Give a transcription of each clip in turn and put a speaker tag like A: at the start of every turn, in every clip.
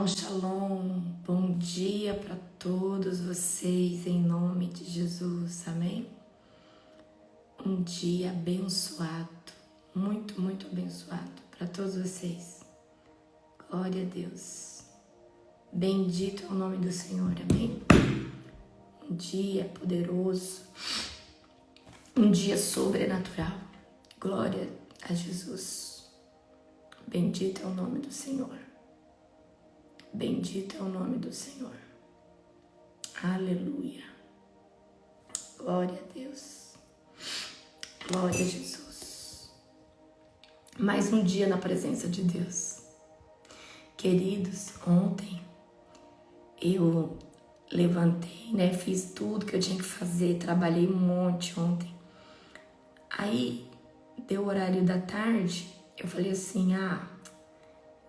A: Shalom, shalom. Bom dia para todos vocês, em nome de Jesus, amém? Um dia abençoado, muito, muito abençoado para todos vocês. Glória a Deus. Bendito é o nome do Senhor, amém? Um dia poderoso, um dia sobrenatural. Glória a Jesus. Bendito é o nome do Senhor. Bendito é o nome do Senhor. Aleluia. Glória a Deus. Glória a Jesus. Mais um dia na presença de Deus. Queridos, ontem eu levantei, né? Fiz tudo que eu tinha que fazer, trabalhei um monte ontem. Aí, deu o horário da tarde, eu falei assim,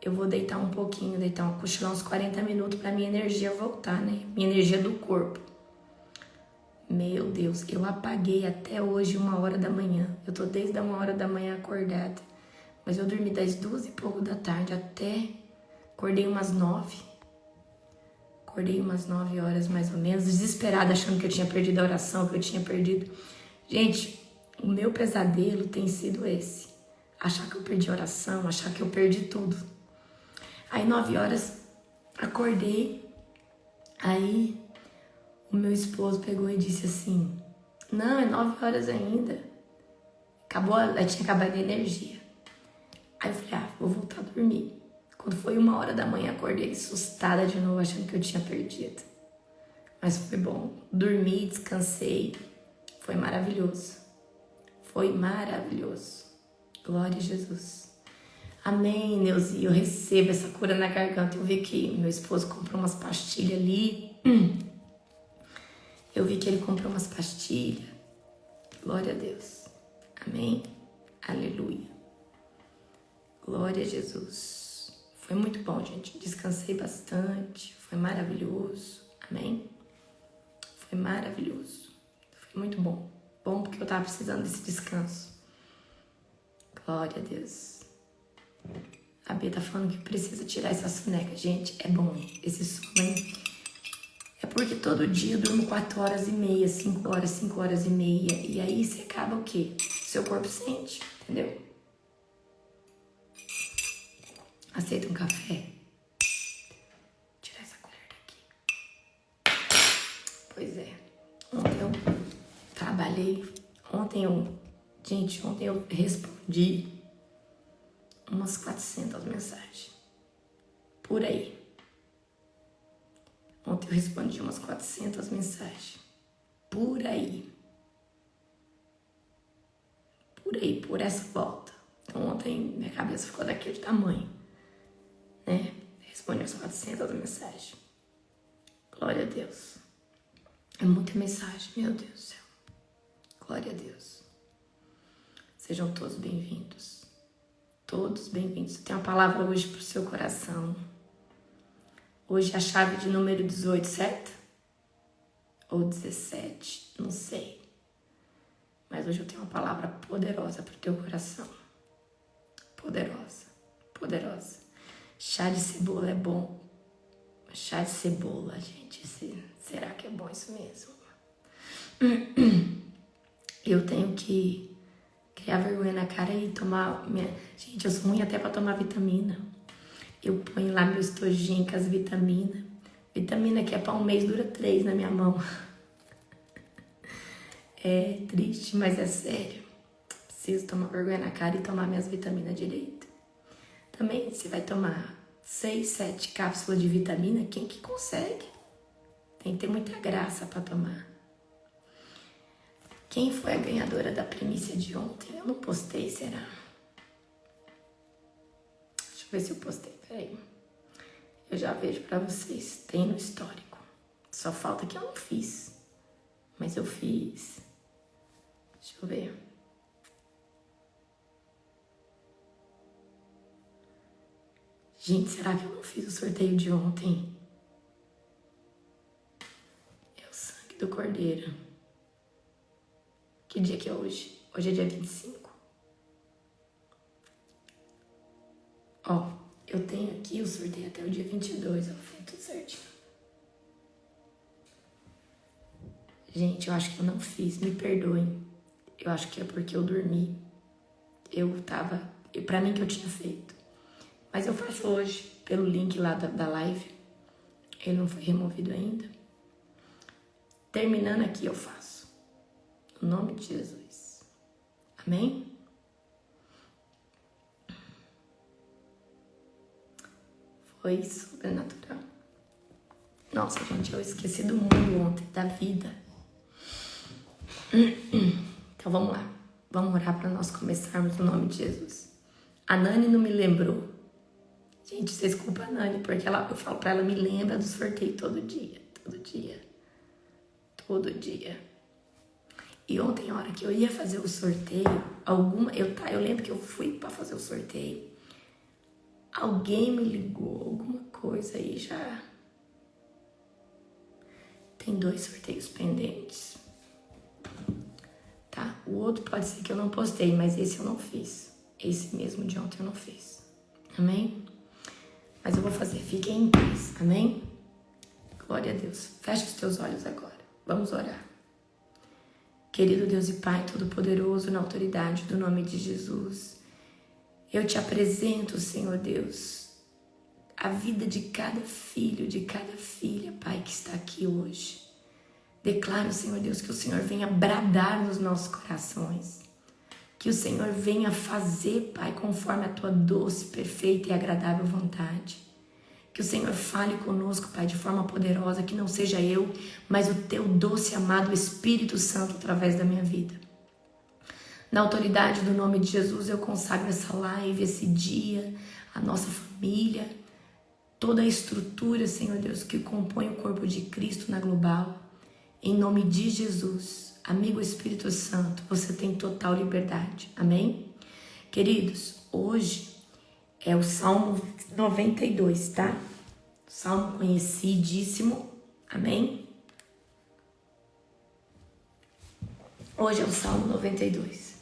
A: eu vou deitar um pouquinho, cochilar uns 40 minutos pra minha energia voltar, né? Minha energia do corpo. Meu Deus, eu apaguei até hoje 1h da manhã. Eu tô desde a 1h da manhã acordada. Mas eu dormi das 2h e pouco da tarde até... Acordei umas 9. Acordei umas 9 horas mais ou menos, desesperada, achando que eu tinha perdido a oração, que eu tinha perdido... Gente, o meu pesadelo tem sido esse. Achar que eu perdi a oração, achar que eu perdi tudo. Aí 9 horas, acordei, aí o meu esposo pegou e disse assim, não, é 9 horas ainda, tinha acabado a energia. Aí eu falei, vou voltar a dormir. Quando foi 1h da manhã, acordei assustada de novo, achando que eu tinha perdido. Mas foi bom, dormi, descansei, foi maravilhoso. Foi maravilhoso. Glória a Jesus. Amém, Neuzi, eu recebo essa cura na garganta. Eu vi que meu esposo comprou umas pastilhas ali. Eu vi que ele comprou umas pastilhas. Glória a Deus. Amém. Aleluia. Glória a Jesus. Foi muito bom, gente. Descansei bastante. Foi maravilhoso. Amém. Foi maravilhoso. Foi muito bom. Bom porque eu tava precisando desse descanso. Glória a Deus. A Bia tá falando que precisa tirar essa soneca. Gente, é bom esse sono, hein? É porque todo dia eu durmo 4h30, 5 horas, 5h30. E aí você acaba o quê? Seu corpo sente, entendeu? Aceita um café? Tirar essa colher daqui. Pois é. Ontem eu trabalhei. Ontem eu respondi umas 400 mensagens. Por aí. Ontem eu respondi umas 400 mensagens. Por aí. Por essa volta. Então ontem minha cabeça ficou daquele tamanho. Né? Respondi umas 400 mensagens. Glória a Deus. É muita mensagem, meu Deus do céu. Glória a Deus. Sejam todos bem-vindos. Todos bem-vindos. Tem uma palavra hoje pro seu coração. Hoje é a chave de número 18, certo? Ou 17, não sei. Mas hoje eu tenho uma palavra poderosa pro teu coração. Poderosa, poderosa. Chá de cebola é bom. Chá de cebola, gente. Será que é bom isso mesmo? Eu tenho que criar vergonha na cara e tomar... Gente, eu sou ruim até pra tomar vitamina. Eu ponho lá meus tojinhos com as vitaminas. Vitamina que é pra um mês, dura 3 na minha mão. É triste, mas é sério. Preciso tomar vergonha na cara e tomar minhas vitaminas direito. Também, você vai tomar 6, 7 cápsulas de vitamina, quem que consegue? Tem que ter muita graça pra tomar. Quem foi a ganhadora da primícia de ontem? Eu não postei, será? Deixa eu ver se eu postei, peraí. Eu já vejo pra vocês, tem no histórico. Só falta que eu não fiz. Mas eu fiz. Deixa eu ver. Gente, será que eu não fiz o sorteio de ontem? É o sangue do Cordeiro. Que dia que é hoje? Hoje é dia 25. Ó, Eu tenho aqui o sorteio até o dia 22, ó, foi tudo certinho. Gente, eu acho que eu não fiz, me perdoem. Eu acho que é porque eu dormi. Pra mim que eu tinha feito. Mas eu faço hoje, pelo link lá da live. Ele não foi removido ainda. Terminando aqui eu faço. No nome de Jesus. Amém? Foi sobrenatural. Nossa, gente, eu esqueci do mundo ontem, da vida. Então vamos lá. Vamos orar para nós começarmos no nome de Jesus. A Nani não me lembrou. Gente, vocês culpam a Nani, porque eu falo para ela, me lembra do sorteio todo dia. Todo dia. Todo dia. E ontem, a hora que eu ia fazer o sorteio, eu lembro que eu fui para fazer o sorteio. Alguém me ligou, alguma coisa aí já. Tem 2 sorteios pendentes. Tá? O outro pode ser que eu não postei, mas esse eu não fiz. Esse mesmo de ontem eu não fiz. Amém? Mas eu vou fazer. Fiquem em paz. Amém? Glória a Deus. Feche os teus olhos agora. Vamos orar. Querido Deus e Pai Todo-Poderoso, na autoridade do nome de Jesus, eu te apresento, Senhor Deus, a vida de cada filho, de cada filha, Pai, que está aqui hoje. Declaro, Senhor Deus, que o Senhor venha bradar nos nossos corações. Que o Senhor venha fazer, Pai, conforme a Tua doce, perfeita e agradável vontade. Que o Senhor fale conosco, Pai, de forma poderosa, que não seja eu, mas o Teu doce e amado Espírito Santo através da minha vida. Na autoridade do nome de Jesus, eu consagro essa live, esse dia, a nossa família, toda a estrutura, Senhor Deus, que compõe o corpo de Cristo na global. Em nome de Jesus, amigo Espírito Santo, você tem total liberdade. Amém? Queridos, hoje é o Salmo 92, tá? Salmo conhecidíssimo. Amém? Hoje é o Salmo 92.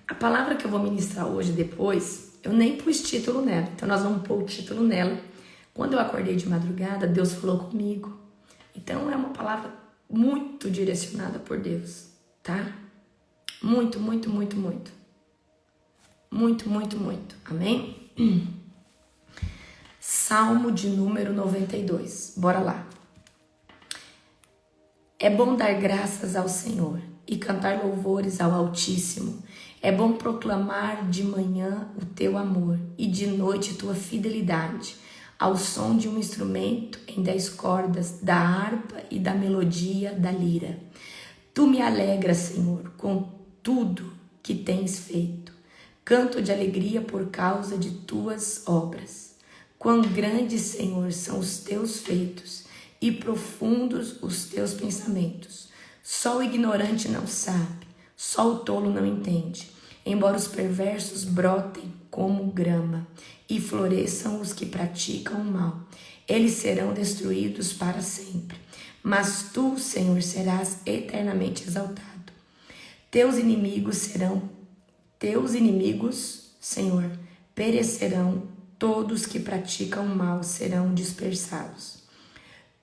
A: A palavra que eu vou ministrar hoje depois, eu nem pus título nela. Então nós vamos pôr o título nela. Quando eu acordei de madrugada, Deus falou comigo. Então é uma palavra muito direcionada por Deus, tá? Muito, muito, muito, muito. Muito, muito, muito. Amém? Salmo de número 92. Bora lá. É bom dar graças ao Senhor e cantar louvores ao Altíssimo. É bom proclamar de manhã o teu amor e de noite tua fidelidade, ao som de um instrumento em 10 cordas, da harpa e da melodia da lira. Tu me alegras, Senhor, com tudo que tens feito. Canto de alegria por causa de tuas obras. Quão grandes, Senhor, são os teus feitos e profundos os teus pensamentos. Só o ignorante não sabe, só o tolo não entende. Embora os perversos brotem como grama e floresçam os que praticam o mal, eles serão destruídos para sempre. Mas tu, Senhor, serás eternamente exaltado. Teus inimigos, Senhor, perecerão, todos que praticam o mal serão dispersados.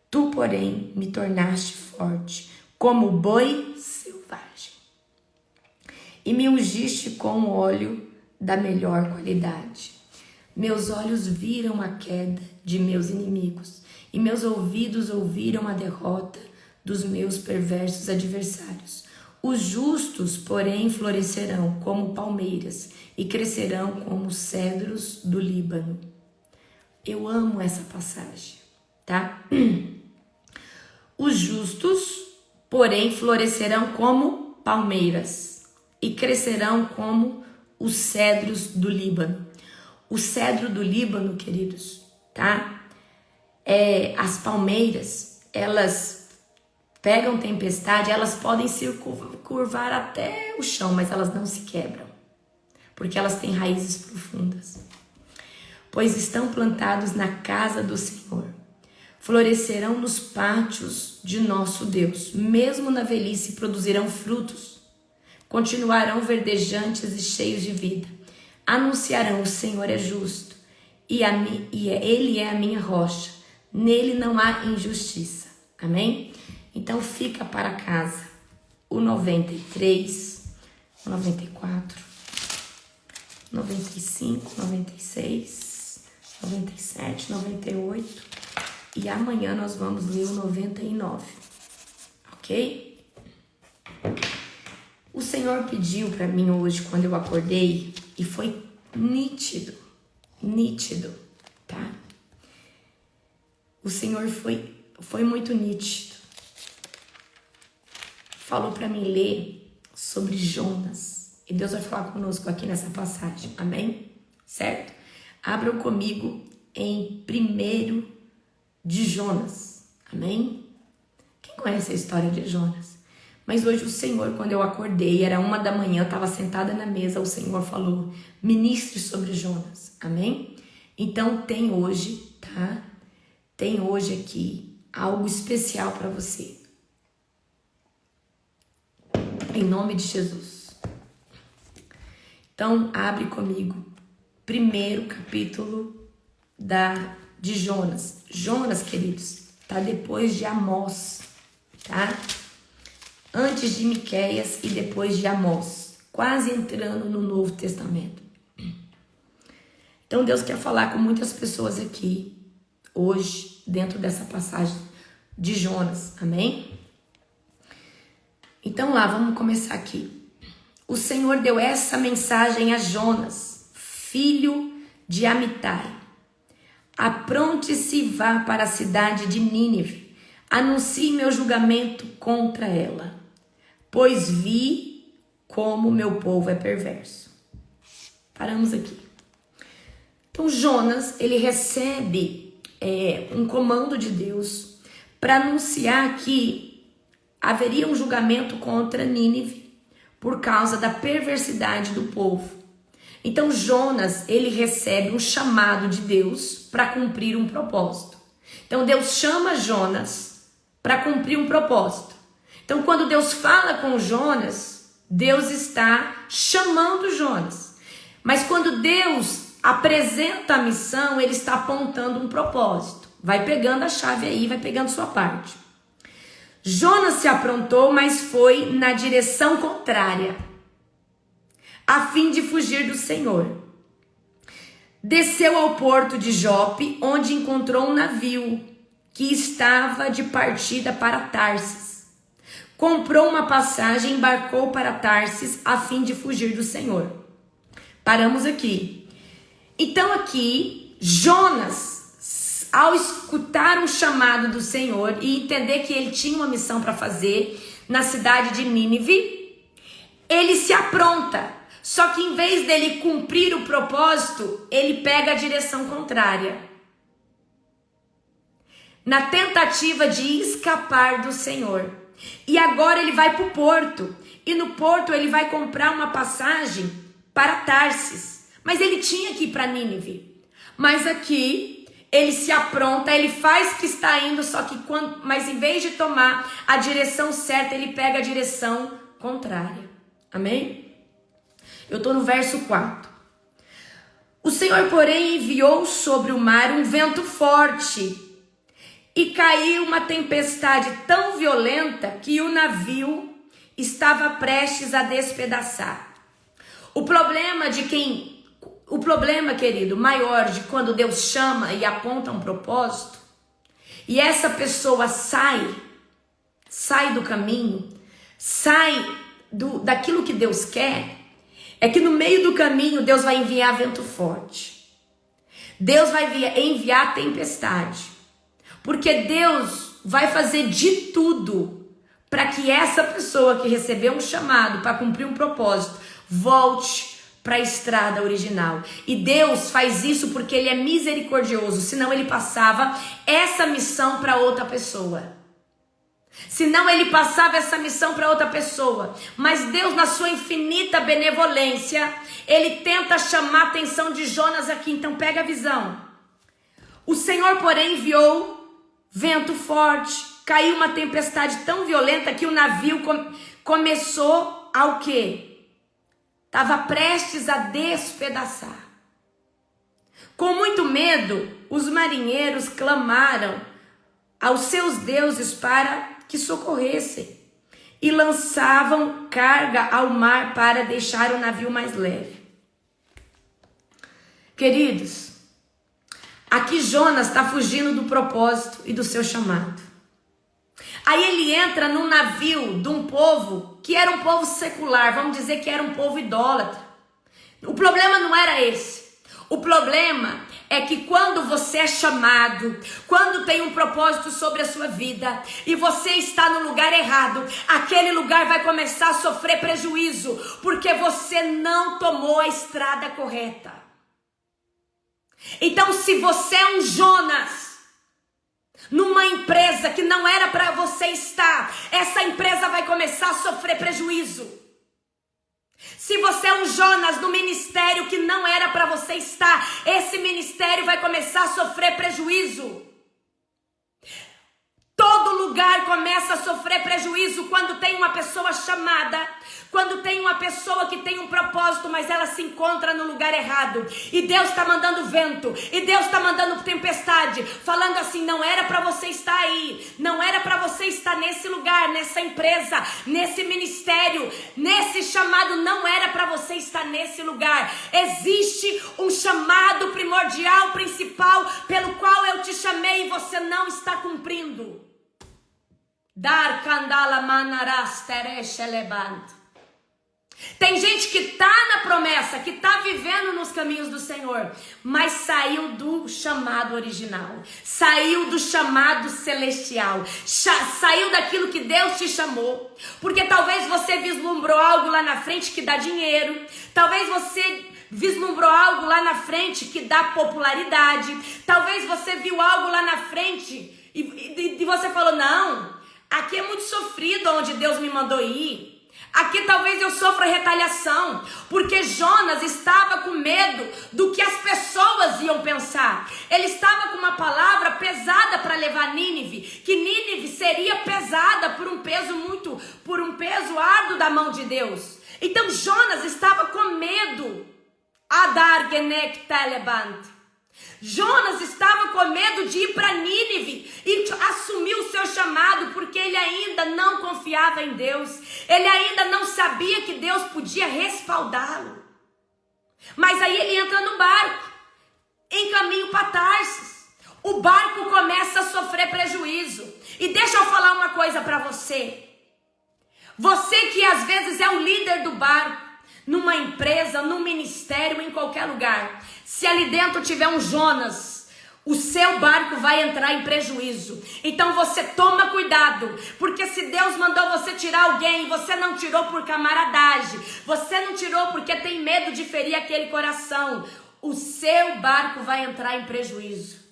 A: Tu, porém, me tornaste forte, como boi selvagem, e me ungiste com óleo da melhor qualidade. Meus olhos viram a queda de meus inimigos, e meus ouvidos ouviram a derrota dos meus perversos adversários. Os justos, porém, florescerão como palmeiras e crescerão como cedros do Líbano. Eu amo essa passagem, tá? Os justos, porém, florescerão como palmeiras e crescerão como os cedros do Líbano. O cedro do Líbano, queridos, tá? As palmeiras, elas pegam tempestade, elas podem se curvar até o chão, mas elas não se quebram, porque elas têm raízes profundas. Pois estão plantados na casa do Senhor. Florescerão nos pátios de nosso Deus. Mesmo na velhice produzirão frutos. Continuarão verdejantes e cheios de vida. Anunciarão: o Senhor é justo Ele é a minha rocha. Nele não há injustiça. Amém? Então fica para casa o 93, o 94, 95, 96, 97, 98. E amanhã nós vamos ler o 99. Ok? O Senhor pediu para mim hoje, quando eu acordei, e foi nítido, tá? O Senhor foi muito nítido. Falou para mim ler sobre Jonas. E Deus vai falar conosco aqui nessa passagem. Amém? Certo? Abram comigo em 1 de Jonas. Amém? Quem conhece a história de Jonas? Mas hoje o Senhor, quando eu acordei, era 1 da manhã, eu estava sentada na mesa, o Senhor falou, ministre sobre Jonas. Amém? Então tem hoje, tá? Tem hoje aqui algo especial para você. Em nome de Jesus. Então, abre comigo. 1º capítulo de Jonas. Jonas, queridos, tá depois de Amós, tá? Antes de Miqueias e depois de Amós. Quase entrando no Novo Testamento. Então, Deus quer falar com muitas pessoas aqui, hoje, dentro dessa passagem de Jonas. Amém? Então lá, vamos começar aqui. O Senhor deu essa mensagem a Jonas, filho de Amitai. Apronte-se e vá para a cidade de Nínive. Anuncie meu julgamento contra ela, pois vi como meu povo é perverso. Paramos aqui. Então Jonas, ele recebe um comando de Deus para anunciar que haveria um julgamento contra Nínive por causa da perversidade do povo. Então Jonas, ele recebe um chamado de Deus para cumprir um propósito. Então Deus chama Jonas para cumprir um propósito. Então quando Deus fala com Jonas, Deus está chamando Jonas. Mas quando Deus apresenta a missão, ele está apontando um propósito. Vai pegando a chave aí, vai pegando sua parte. Jonas se aprontou, mas foi na direção contrária, a fim de fugir do Senhor. Desceu ao porto de Jope, onde encontrou um navio que estava de partida para Tarsis. Comprou uma passagem e embarcou para Tarsis, a fim de fugir do Senhor. Paramos aqui. Então aqui, Jonas, ao escutar um chamado do Senhor e entender que ele tinha uma missão para fazer na cidade de Nínive, ele se apronta. Só que em vez dele cumprir o propósito, ele pega a direção contrária. Na tentativa de escapar do Senhor. E agora ele vai para o porto. E no porto ele vai comprar uma passagem para Tarsis. Mas ele tinha que ir para Nínive. Mas aqui ele se apronta, ele faz que está indo, mas em vez de tomar a direção certa, ele pega a direção contrária. Amém? Eu estou no verso 4. O Senhor, porém, enviou sobre o mar um vento forte e caiu uma tempestade tão violenta que o navio estava prestes a despedaçar. O problema, querido, maior de quando Deus chama e aponta um propósito, e essa pessoa sai do caminho, daquilo que Deus quer, é que no meio do caminho Deus vai enviar vento forte. Deus vai enviar tempestade. Porque Deus vai fazer de tudo para que essa pessoa que recebeu um chamado para cumprir um propósito volte para a estrada original. E Deus faz isso porque Ele é misericordioso. Senão Ele passava essa missão para outra pessoa. Senão Ele passava essa missão para outra pessoa. Mas Deus, na sua infinita benevolência, Ele tenta chamar a atenção de Jonas aqui. Então pega a visão. O Senhor, porém, enviou vento forte. Caiu uma tempestade tão violenta que o navio começou a o quê? Estava prestes a despedaçar. Com muito medo, os marinheiros clamaram aos seus deuses para que socorressem e lançavam carga ao mar para deixar o navio mais leve. Queridos, aqui Jonas está fugindo do propósito e do seu chamado. Aí ele entra num navio de um povo que era um povo secular, vamos dizer que era um povo idólatra. O problema não era esse. O problema é que quando você é chamado, quando tem um propósito sobre a sua vida e você está no lugar errado, aquele lugar vai começar a sofrer prejuízo, porque você não tomou a estrada correta. Então, se você é um Jonas numa empresa que não era para você estar, essa empresa vai começar a sofrer prejuízo. Se você é um Jonas no ministério que não era para você estar, esse ministério vai começar a sofrer prejuízo. Todo lugar começa a sofrer prejuízo quando tem uma pessoa chamada, quando tem uma pessoa que tem um propósito, mas ela se encontra no lugar errado. E Deus está mandando vento, e Deus está mandando tempestade, falando assim, não era para você estar aí, não era para você estar nesse lugar, nessa empresa, nesse ministério, nesse chamado, não era para você estar nesse lugar. Existe um chamado primordial, principal, pelo qual eu te chamei e você não está cumprindo. Dar candala manaras tereche levanto. Tem gente que está na promessa, que está vivendo nos caminhos do Senhor, mas saiu do chamado original, saiu do chamado celestial, saiu daquilo que Deus te chamou, porque talvez você vislumbrou algo lá na frente que dá dinheiro, talvez você vislumbrou algo lá na frente que dá popularidade, talvez você viu algo lá na frente e você falou, não, aqui é muito sofrido onde Deus me mandou ir. Aqui talvez eu sofra retaliação, porque Jonas estava com medo do que as pessoas iam pensar. Ele estava com uma palavra pesada para levar Nínive, que Nínive seria pesada por um peso árduo da mão de Deus. Então Jonas estava com medo. Adar genek telebant. Jonas estava com medo de ir para Nínive e assumir o seu chamado, porque ele ainda não confiava em Deus, ele ainda não sabia que Deus podia respaldá-lo. Mas aí ele entra no barco, em caminho para Tarsis. O barco começa a sofrer prejuízo. E deixa eu falar uma coisa para você. Você que às vezes é o líder do barco, numa empresa, num ministério, em qualquer lugar. Se ali dentro tiver um Jonas, o seu barco vai entrar em prejuízo. Então você toma cuidado, porque se Deus mandou você tirar alguém, você não tirou por camaradagem, você não tirou porque tem medo de ferir aquele coração, o seu barco vai entrar em prejuízo.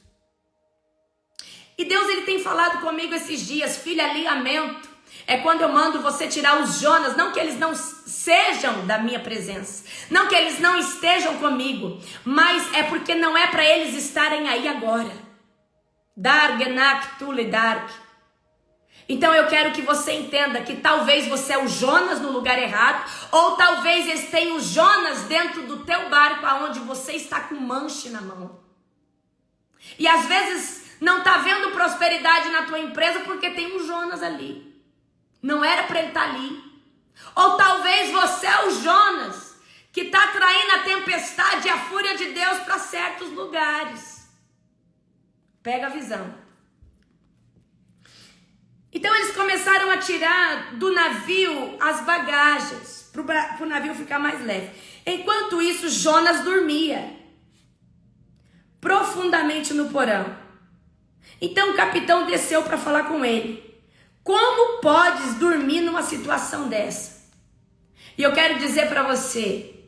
A: E Deus ele tem falado comigo esses dias, filha, alinhamento é quando eu mando você tirar os Jonas, não que eles não sejam da minha presença, não que eles não estejam comigo, mas é porque não é para eles estarem aí agora. Dargenak tule dark. Então eu quero que você entenda que talvez você é o Jonas no lugar errado, ou talvez eles tenham o Jonas dentro do teu barco, aonde você está com manche na mão. E às vezes não está vendo prosperidade na tua empresa porque tem um Jonas ali. Não era para ele estar ali. Ou talvez você é o Jonas que está atraindo a tempestade e a fúria de Deus para certos lugares. Pega a visão. Então eles começaram a tirar do navio as bagagens, para o navio ficar mais leve. Enquanto isso, Jonas dormia profundamente no porão. Então o capitão desceu para falar com ele. Como podes dormir numa situação dessa? E eu quero dizer para você,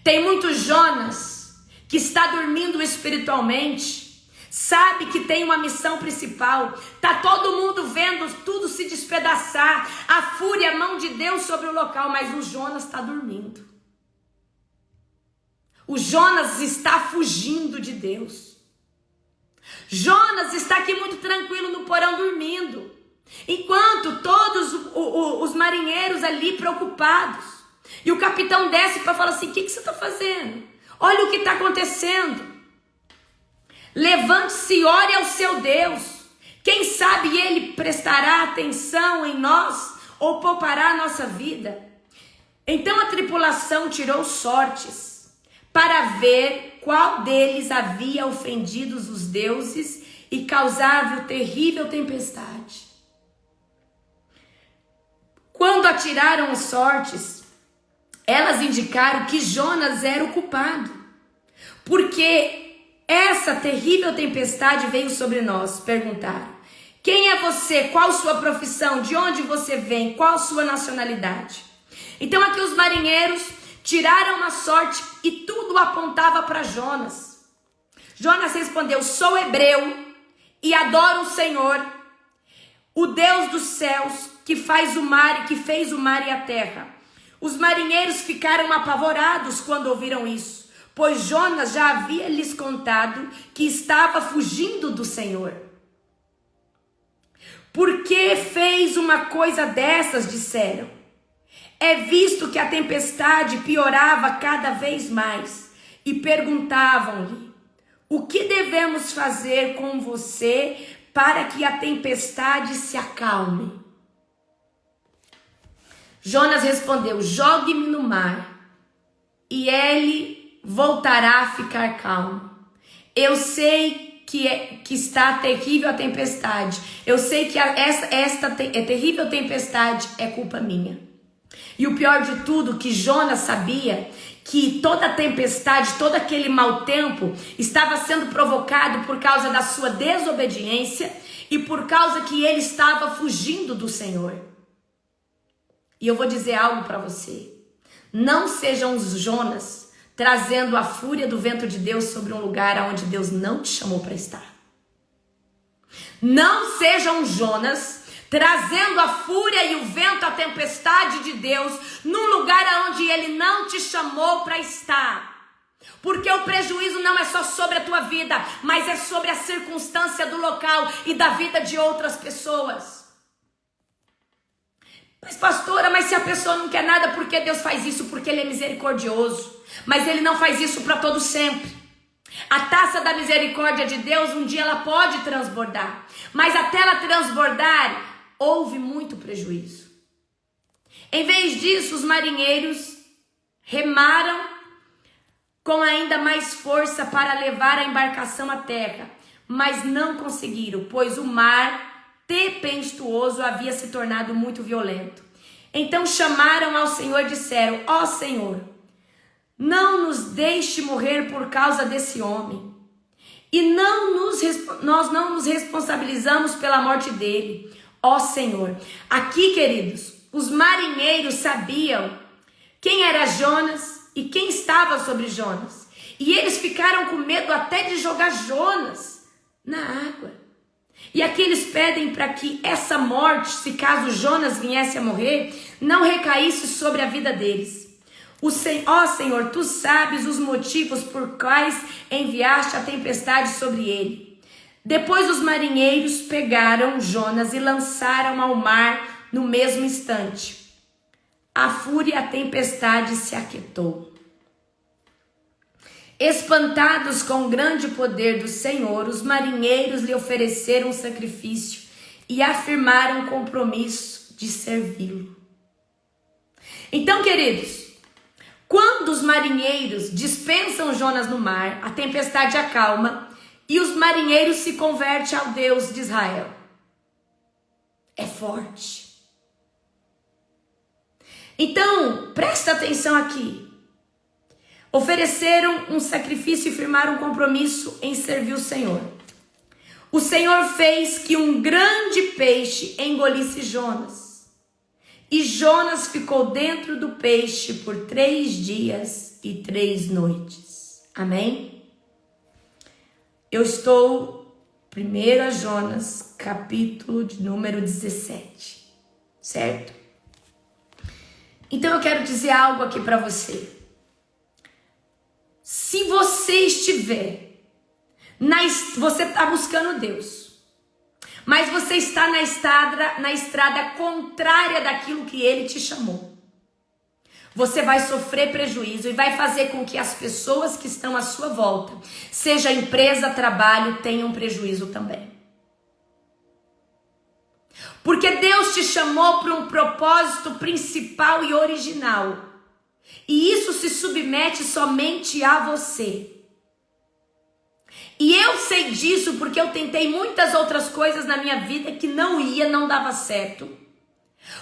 A: tem muito Jonas que está dormindo espiritualmente, sabe que tem uma missão principal, tá todo mundo vendo tudo se despedaçar, a fúria, a mão de Deus sobre o local, mas o Jonas está dormindo. O Jonas está fugindo de Deus. Jonas está aqui muito tranquilo no porão dormindo. Enquanto todos os marinheiros ali preocupados, e o capitão desce para falar assim, o que você está fazendo? Olha o que está acontecendo. Levante-se e ore ao seu Deus. Quem sabe ele prestará atenção em nós ou poupará a nossa vida. Então a tripulação tirou sortes para ver qual deles havia ofendido os deuses e causado terrível tempestade. Quando atiraram sortes, elas indicaram que Jonas era o culpado, porque essa terrível tempestade veio sobre nós. Perguntaram: quem é você? Qual sua profissão? De onde você vem? Qual sua nacionalidade? Então aqui os marinheiros tiraram uma sorte e tudo apontava para Jonas. Jonas respondeu: sou hebreu e adoro o Senhor, o Deus dos céus, que faz o mar e que fez o mar e a terra. Os marinheiros ficaram apavorados quando ouviram isso, pois Jonas já havia lhes contado que estava fugindo do Senhor. Por que fez uma coisa dessas? Disseram. É visto que a tempestade piorava cada vez mais. E perguntavam-lhe: o que devemos fazer com você para que a tempestade se acalme? Jonas respondeu: jogue-me no mar e ele voltará a ficar calmo. Eu sei que está terrível a tempestade. Eu sei que esta terrível tempestade é culpa minha. E o pior de tudo, que Jonas sabia que toda a tempestade, todo aquele mau tempo estava sendo provocado por causa da sua desobediência e por causa que ele estava fugindo do Senhor. E eu vou dizer algo para você: não sejam os Jonas trazendo a fúria do vento de Deus sobre um lugar onde Deus não te chamou para estar. Não sejam Jonas trazendo a fúria e o vento, a tempestade de Deus num lugar onde Ele não te chamou para estar. Porque o prejuízo não é só sobre a tua vida, mas é sobre a circunstância do local e da vida de outras pessoas. Mas pastora, mas se a pessoa não quer nada, por que Deus faz isso? Porque Ele é misericordioso. Mas Ele não faz isso para todo sempre. A taça da misericórdia de Deus, um dia ela pode transbordar. Mas até ela transbordar, houve muito prejuízo. Em vez disso, os marinheiros remaram com ainda mais força para levar a embarcação à terra. Mas não conseguiram, pois o mar tempestuoso havia se tornado muito violento. Então chamaram ao Senhor e disseram: ó Senhor, não nos deixe morrer por causa desse homem, e nós não nos responsabilizamos pela morte dele, ó Senhor. Aqui, queridos, os marinheiros sabiam quem era Jonas e quem estava sobre Jonas, e eles ficaram com medo até de jogar Jonas na água. E aqui eles pedem para que essa morte, se caso Jonas viesse a morrer, não recaísse sobre a vida deles. Ó Senhor, tu sabes os motivos por quais enviaste a tempestade sobre ele. Depois os marinheiros pegaram Jonas e lançaram ao mar no mesmo instante. A fúria e a tempestade se aquietou. Espantados com o grande poder do Senhor, os marinheiros lhe ofereceram um sacrifício e afirmaram um compromisso de servi-lo. Então, queridos, quando os marinheiros dispensam Jonas no mar, a tempestade acalma e os marinheiros se convertem ao Deus de Israel. É forte. Então, presta atenção aqui. Ofereceram um sacrifício e firmaram um compromisso em servir o Senhor. O Senhor fez que um grande peixe engolisse Jonas. E Jonas ficou dentro do peixe por 3 dias e 3 noites. Amém? Eu estou 1 Jonas, capítulo de número 17. Certo? Então eu quero dizer algo aqui para você. Se você estiver, você está buscando Deus, mas você está na estrada contrária daquilo que Ele te chamou. você vai sofrer prejuízo e vai fazer com que as pessoas que estão à sua volta, seja empresa, trabalho, tenham prejuízo também. Porque Deus te chamou para um propósito principal e original. E isso se submete somente a você. E eu sei disso porque eu tentei muitas outras coisas na minha vida que não dava certo.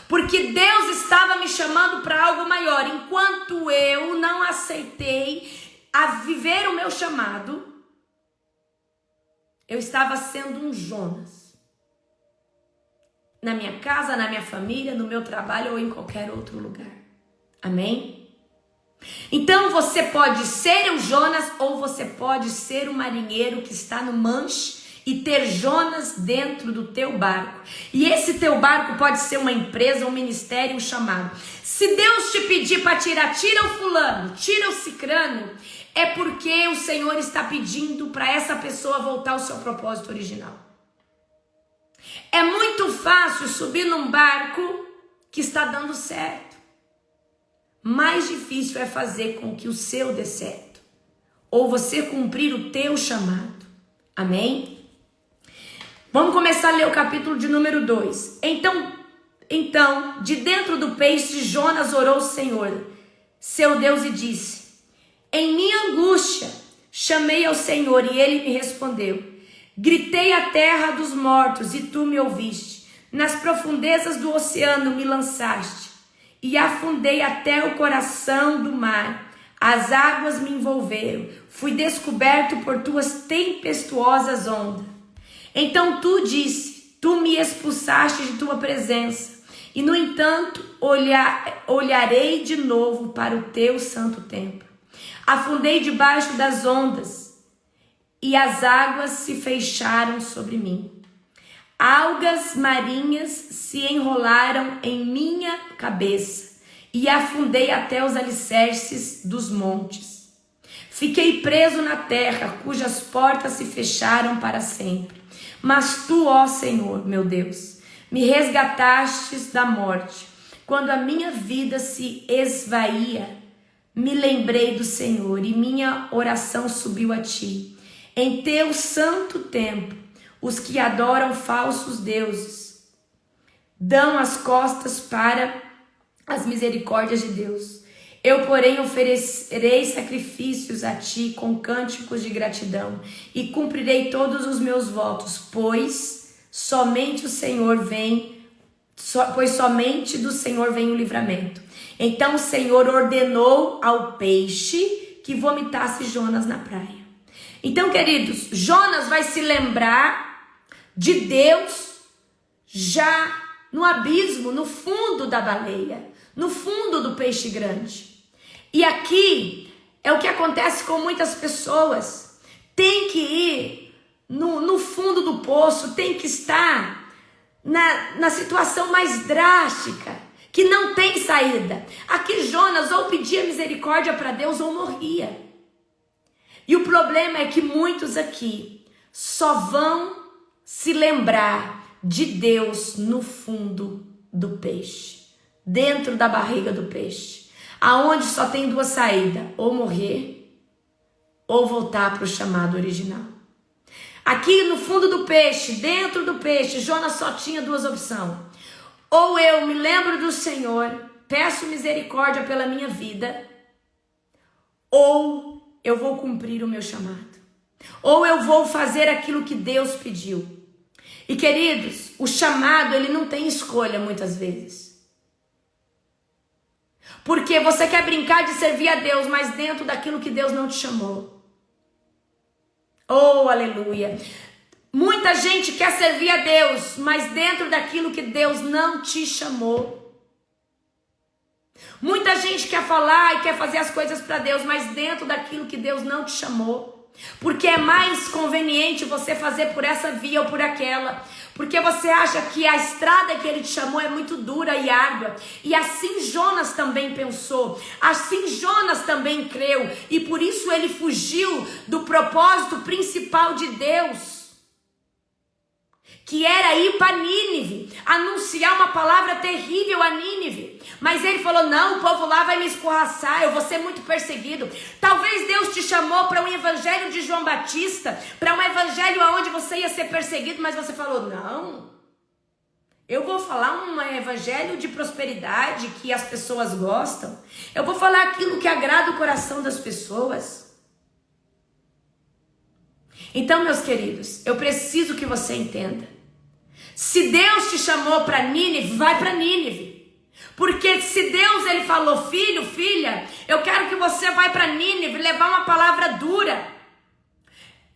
A: Porque Deus estava me chamando para algo maior. Enquanto eu não aceitei a viver o meu chamado, eu estava sendo um Jonas. Na minha casa, na minha família, no meu trabalho ou em qualquer outro lugar. Amém? Então você pode ser o Jonas ou você pode ser o marinheiro que está no manche e ter Jonas dentro do teu barco. E esse teu barco pode ser uma empresa, um ministério, um chamado. Se Deus te pedir para tirar, tira o fulano, tira o cicrano, é porque o Senhor está pedindo para essa pessoa voltar ao seu propósito original. É muito fácil subir num barco que está dando certo. Mais difícil é fazer com que o seu dê certo. Ou você cumprir o teu chamado. Amém? Vamos começar a ler o capítulo de número 2. Então, de dentro do peixe, Jonas orou ao Senhor, seu Deus, e disse: em minha angústia, chamei ao Senhor e ele me respondeu. Gritei à terra dos mortos e tu me ouviste. Nas profundezas do oceano me lançaste e afundei até o coração do mar. As águas me envolveram. Fui descoberto por tuas tempestuosas ondas. Então tu disse, tu me expulsaste de tua presença. E no entanto, olharei de novo para o teu santo templo. Afundei debaixo das ondas e as águas se fecharam sobre mim. Algas marinhas se enrolaram em minha cabeça e afundei até os alicerces dos montes. Fiquei preso na terra, cujas portas se fecharam para sempre. Mas tu, ó Senhor, meu Deus, me resgatastes da morte. Quando a minha vida se esvaía, me lembrei do Senhor e minha oração subiu a ti. Em teu santo templo, os que adoram falsos deuses dão as costas para as misericórdias de Deus. Eu, porém, oferecerei sacrifícios a ti com cânticos de gratidão e cumprirei todos os meus votos, pois somente do Senhor vem o livramento. Então o Senhor ordenou ao peixe que vomitasse Jonas na praia. Então, queridos, Jonas vai se lembrar de Deus já no abismo, no fundo da baleia, no fundo do peixe grande. E aqui é o que acontece com muitas pessoas. Tem que ir no fundo do poço, tem que estar na situação mais drástica, que não tem saída. Aqui Jonas ou pedia misericórdia para Deus ou morria. E o problema é que muitos aqui só vão se lembrar de Deus no fundo do peixe, dentro da barriga do peixe, aonde só tem duas saídas, ou morrer ou voltar para o chamado original. Aqui no fundo do peixe, dentro do peixe, Jonas só tinha duas opções. Ou eu me lembro do Senhor, peço misericórdia pela minha vida, ou eu vou cumprir o meu chamado. Ou eu vou fazer aquilo que Deus pediu. E queridos, o chamado ele não tem escolha muitas vezes. Porque você quer brincar de servir a Deus, mas dentro daquilo que Deus não te chamou. Oh, aleluia. Muita gente quer servir a Deus, mas dentro daquilo que Deus não te chamou. Muita gente quer falar e quer fazer as coisas para Deus, mas dentro daquilo que Deus não te chamou. Porque é mais conveniente você fazer por essa via ou por aquela. Porque você acha que a estrada que ele te chamou é muito dura e árdua. E assim Jonas também pensou. Assim Jonas também creu. E por isso ele fugiu do propósito principal de Deus, que era ir para Nínive, anunciar uma palavra terrível a Nínive. Mas ele falou, não, o povo lá vai me escorraçar, eu vou ser muito perseguido. Talvez Deus te chamou para um evangelho de João Batista, para um evangelho onde você ia ser perseguido, mas você falou, não, eu vou falar um evangelho de prosperidade que as pessoas gostam. Eu vou falar aquilo que agrada o coração das pessoas. Então, meus queridos, eu preciso que você entenda. Se Deus te chamou para Nínive, vai para Nínive. Porque se Deus ele falou, filho, filha, eu quero que você vá para Nínive levar uma palavra dura.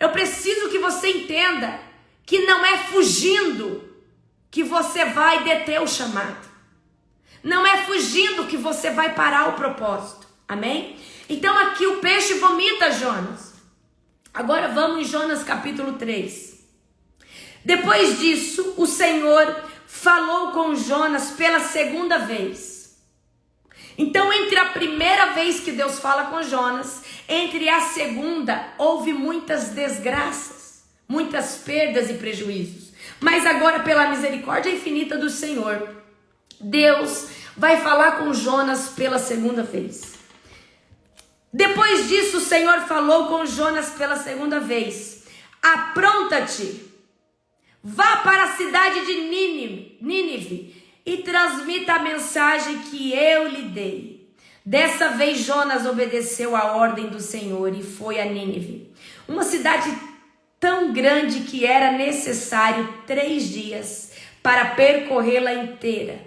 A: Eu preciso que você entenda que não é fugindo que você vai deter o chamado. Não é fugindo que você vai parar o propósito. Amém? Então aqui o peixe vomita Jonas. Agora vamos em Jonas capítulo 3. Depois disso, o Senhor falou com Jonas pela segunda vez. Então, entre a primeira vez que Deus fala com Jonas, entre a segunda, houve muitas desgraças, muitas perdas e prejuízos. Mas agora, pela misericórdia infinita do Senhor, Deus vai falar com Jonas pela segunda vez. Depois disso, o Senhor falou com Jonas pela segunda vez. Apronta-te, vá para a cidade de Nínive e transmita a mensagem que eu lhe dei. Dessa vez Jonas obedeceu a ordem do Senhor e foi a Nínive, uma cidade tão grande que era necessário 3 dias para percorrê-la inteira.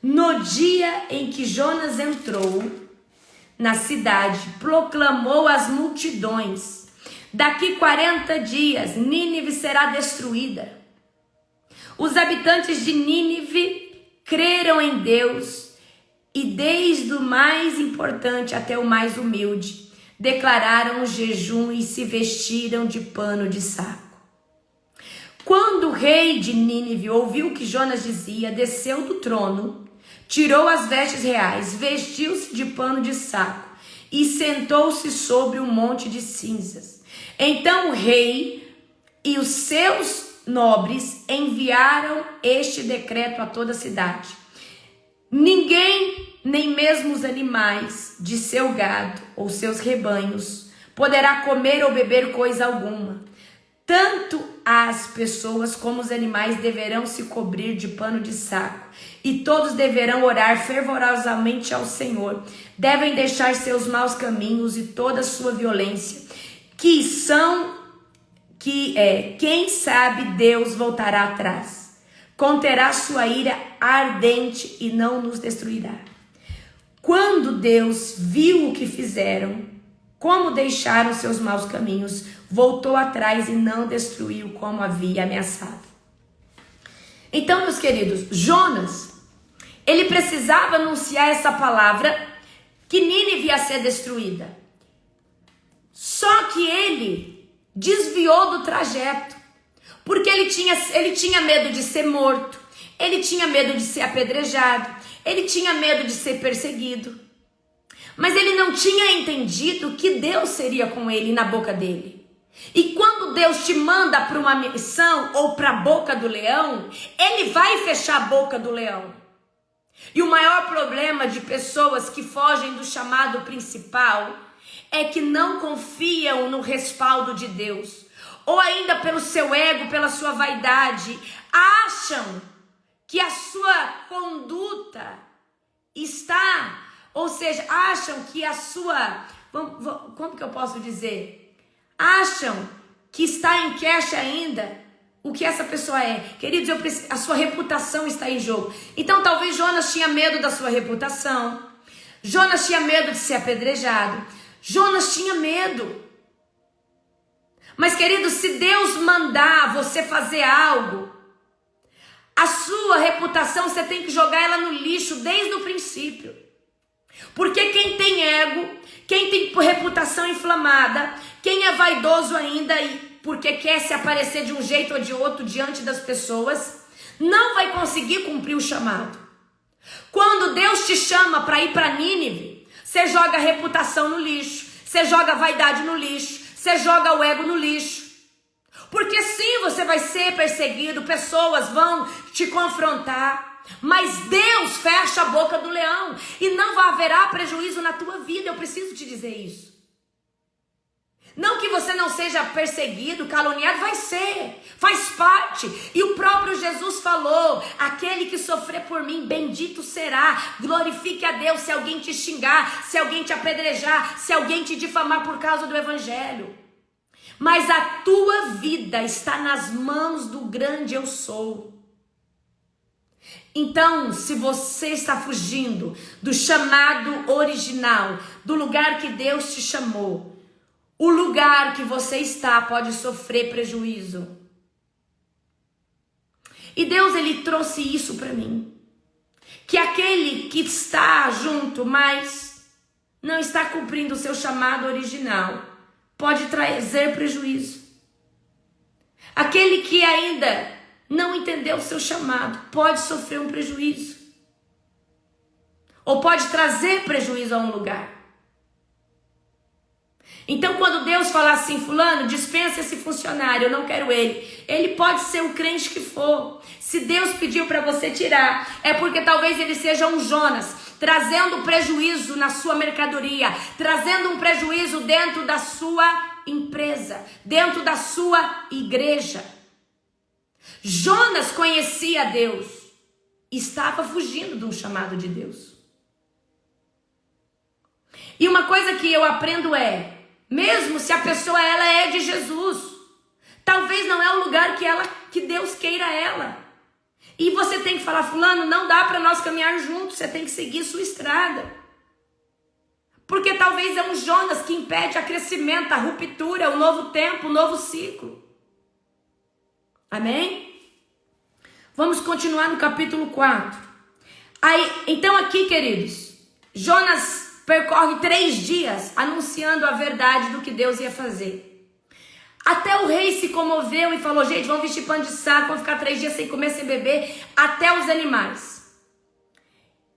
A: No dia em que Jonas entrou na cidade, proclamou às multidões: daqui 40 dias Nínive será destruída. Os habitantes de Nínive creram em Deus e desde o mais importante até o mais humilde declararam um jejum e se vestiram de pano de saco. Quando o rei de Nínive ouviu o que Jonas dizia, desceu do trono, tirou as vestes reais, vestiu-se de pano de saco e sentou-se sobre um monte de cinzas. Então o rei e os seus nobres enviaram este decreto a toda a cidade: ninguém, nem mesmo os animais de seu gado ou seus rebanhos, poderá comer ou beber coisa alguma. Tanto as pessoas como os animais deverão se cobrir de pano de saco, e todos deverão orar fervorosamente ao Senhor. Devem deixar seus maus caminhos e toda a sua violência, quem sabe Deus voltará atrás, conterá sua ira ardente e não nos destruirá. Quando Deus viu o que fizeram, como deixaram seus maus caminhos, voltou atrás e não destruiu como havia ameaçado. Então, meus queridos, Jonas, ele precisava anunciar essa palavra que Nínive ia ser destruída. Só que ele desviou do trajeto, porque ele tinha medo de ser morto, ele tinha medo de ser apedrejado, ele tinha medo de ser perseguido. Mas ele não tinha entendido que Deus seria com ele na boca dele. E quando Deus te manda para uma missão ou para a boca do leão, ele vai fechar a boca do leão. E o maior problema de pessoas que fogem do chamado principal é que não confiam no respaldo de Deus. Ou ainda pelo seu ego, pela sua vaidade, acham que a sua conduta está... Ou seja, acham que a sua... Como que eu posso dizer? Acham que está em queixa ainda o que essa pessoa é. Queridos, a sua reputação está em jogo. Então, talvez Jonas tinha medo da sua reputação. Jonas tinha medo de ser apedrejado. Jonas tinha medo. Mas, queridos, se Deus mandar você fazer algo, a sua reputação, você tem que jogar ela no lixo desde o princípio. Porque quem tem ego, quem tem reputação inflamada, quem é vaidoso ainda e porque quer se aparecer de um jeito ou de outro diante das pessoas, não vai conseguir cumprir o chamado. Quando Deus te chama para ir para Nínive, você joga a reputação no lixo, você joga a vaidade no lixo, você joga o ego no lixo. Porque sim, você vai ser perseguido, pessoas vão te confrontar. Mas Deus fecha a boca do leão e não haverá prejuízo na tua vida. Eu preciso te dizer isso. Não que você não seja perseguido, caluniado, vai ser, faz parte. E o próprio Jesus falou: aquele que sofrer por mim, bendito será. Glorifique a Deus se alguém te xingar, se alguém te apedrejar, se alguém te difamar por causa do evangelho. Mas a tua vida está nas mãos do grande eu sou. Então, se você está fugindo do chamado original, do lugar que Deus te chamou, o lugar que você está pode sofrer prejuízo. E Deus, ele trouxe isso para mim. Que aquele que está junto, mas não está cumprindo o seu chamado original, pode trazer prejuízo. Aquele que ainda não entendeu o seu chamado pode sofrer um prejuízo. Ou pode trazer prejuízo a um lugar. Então, quando Deus falar assim: fulano, dispensa esse funcionário, eu não quero ele. Ele pode ser o crente que for. Se Deus pediu para você tirar, é porque talvez ele seja um Jonas, trazendo prejuízo na sua mercadoria, trazendo um prejuízo dentro da sua empresa, dentro da sua igreja. Jonas conhecia Deus, estava fugindo de um chamado de Deus. E uma coisa que eu aprendo é, mesmo se a pessoa ela é de Jesus, talvez não é o lugar que Deus queira ela. E você tem que falar: fulano, não dá para nós caminhar juntos, você tem que seguir sua estrada. Porque talvez é um Jonas que impede a crescimento, a ruptura, o novo tempo, o novo ciclo. Amém? Vamos continuar no capítulo 4. Então aqui, queridos, Jonas percorre 3 dias anunciando a verdade do que Deus ia fazer. Até o rei se comoveu e falou: gente, vamos vestir pano de saco, vamos ficar 3 dias sem comer, sem beber, até os animais.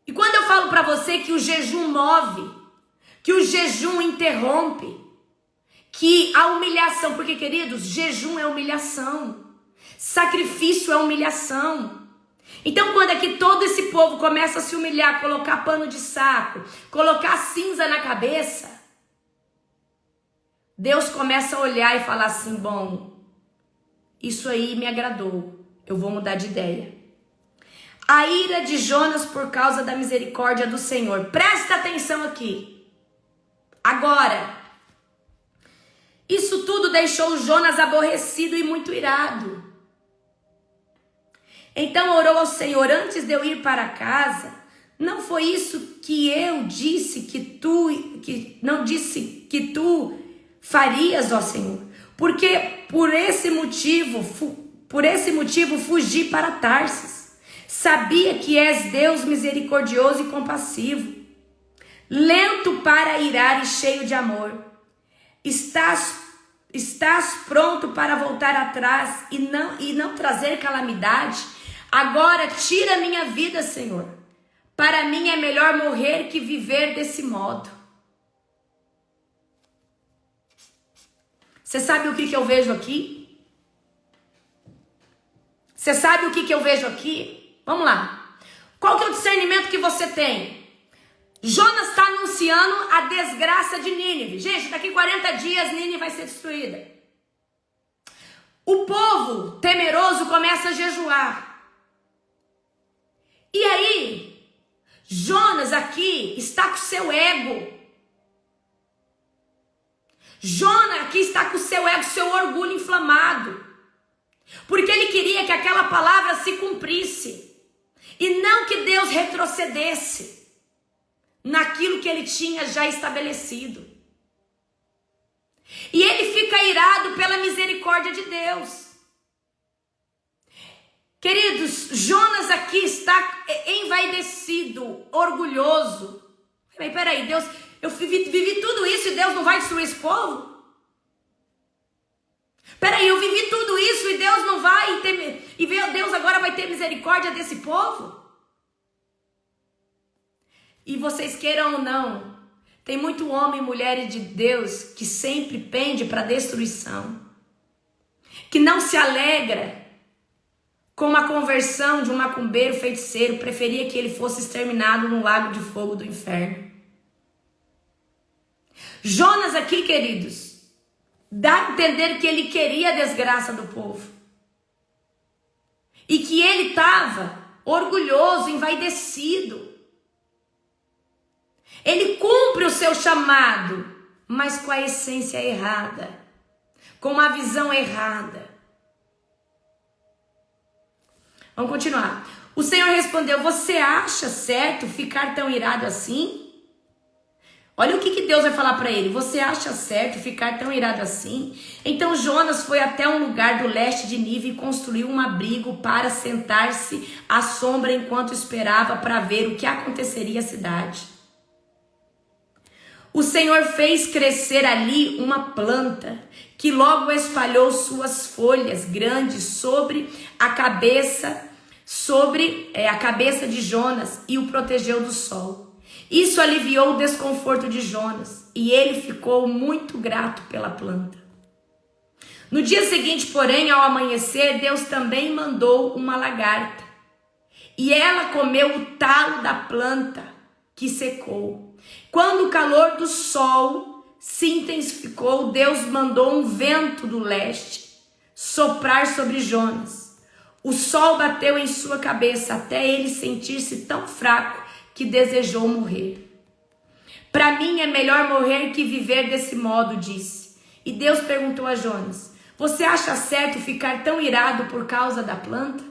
A: E quando eu falo para você que o jejum move, que o jejum interrompe, que a humilhação, porque, queridos, jejum é humilhação, sacrifício é humilhação. Então, quando aqui todo esse povo começa a se humilhar, colocar pano de saco, colocar cinza na cabeça, Deus começa a olhar e falar assim: bom, isso aí me agradou, eu vou mudar de ideia. A ira de Jonas por causa da misericórdia do Senhor. Presta atenção aqui. Agora, isso tudo deixou Jonas aborrecido e muito irado. Então orou ao Senhor: antes de eu ir para casa, não foi isso que eu disse não disse que tu farias, ó Senhor? Porque por esse motivo fugi para Tarsis. Sabia que és Deus misericordioso e compassivo, lento para irar e cheio de amor. Estás pronto para voltar atrás e não trazer calamidade? Agora tira minha vida, Senhor. Para mim é melhor morrer que viver desse modo. Você sabe o que eu vejo aqui? Você sabe o que eu vejo aqui? Vamos lá. Qual que é o discernimento que você tem? Jonas está anunciando a desgraça de Nínive. Gente, daqui 40 dias Nínive vai ser destruída. O povo temeroso começa a jejuar. E aí, Jonas aqui está com seu ego. Jonas aqui está com seu ego, seu orgulho inflamado. Porque ele queria que aquela palavra se cumprisse. E não que Deus retrocedesse naquilo que ele tinha já estabelecido. E ele fica irado pela misericórdia de Deus. Queridos, Jonas aqui está envaidecido, orgulhoso. Peraí, Deus, eu vivi tudo isso e Deus não vai destruir esse povo? Peraí, eu vivi tudo isso e Deus não vai ter... E Deus agora vai ter misericórdia desse povo? E vocês queiram ou não, tem muito homem e mulher de Deus que sempre pende para destruição. que não se alegra com a conversão de um macumbeiro feiticeiro, preferia que ele fosse exterminado no lago de fogo do inferno. Jonas aqui, queridos, dá a entender que ele queria a desgraça do povo. E que ele estava orgulhoso, envaidecido. Ele cumpre o seu chamado, mas com a essência errada, com a visão errada. Vamos continuar. O Senhor respondeu: você acha certo ficar tão irado assim? Olha o que Deus vai falar para ele. Você acha certo ficar tão irado assim? Então Jonas foi até um lugar do leste de Nínive e construiu um abrigo para sentar-se à sombra enquanto esperava para ver o que aconteceria à cidade. O Senhor fez crescer ali uma planta que logo espalhou suas folhas grandes sobre a cabeça de Jonas e o protegeu do sol. Isso aliviou o desconforto de Jonas e ele ficou muito grato pela planta. No dia seguinte, porém, ao amanhecer, Deus também mandou uma lagarta e ela comeu o talo da planta que secou. Quando o calor do sol se intensificou, Deus mandou um vento do leste soprar sobre Jonas. O sol bateu em sua cabeça até ele sentir-se tão fraco que desejou morrer. Para mim é melhor morrer que viver desse modo, disse. E Deus perguntou a Jonas: você acha certo ficar tão irado por causa da planta?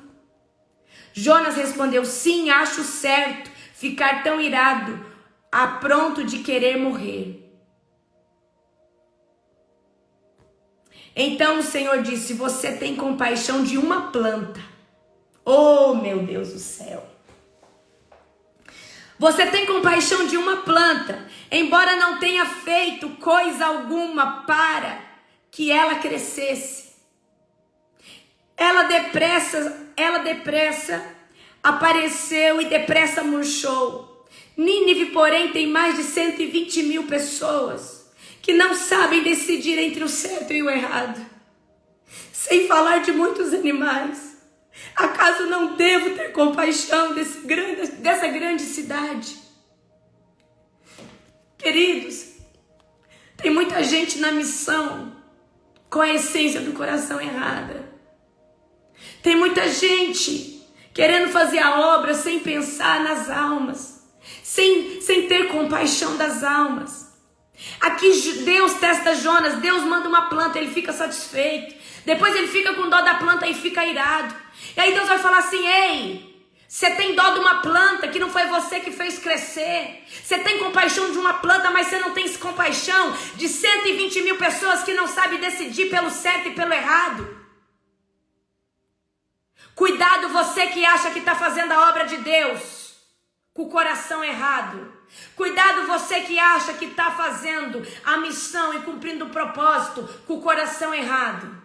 A: Jonas respondeu: sim, acho certo ficar tão irado, a pronto de querer morrer. Então o Senhor disse: você tem compaixão de uma planta. Oh, meu Deus do céu. Você tem compaixão de uma planta, embora não tenha feito coisa alguma para que ela crescesse. Ela depressa apareceu e depressa murchou. Nínive, porém, tem mais de 120 mil pessoas que não sabem decidir entre o certo e o errado. Sem falar de muitos animais. Acaso não devo ter compaixão dessa grande cidade? Queridos, tem muita gente na missão com a essência do coração errada. Tem muita gente querendo fazer a obra sem pensar nas almas, sem ter compaixão das almas. Aqui Deus testa Jonas, Deus manda uma planta, ele fica satisfeito. Depois ele fica com dó da planta e fica irado. E aí Deus vai falar assim: ei, você tem dó de uma planta que não foi você que fez crescer. Você tem compaixão de uma planta, mas você não tem compaixão de 120 mil pessoas que não sabem decidir pelo certo e pelo errado. Cuidado você que acha que está fazendo a obra de Deus com o coração errado. Cuidado você que acha que está fazendo a missão e cumprindo o propósito com o coração errado.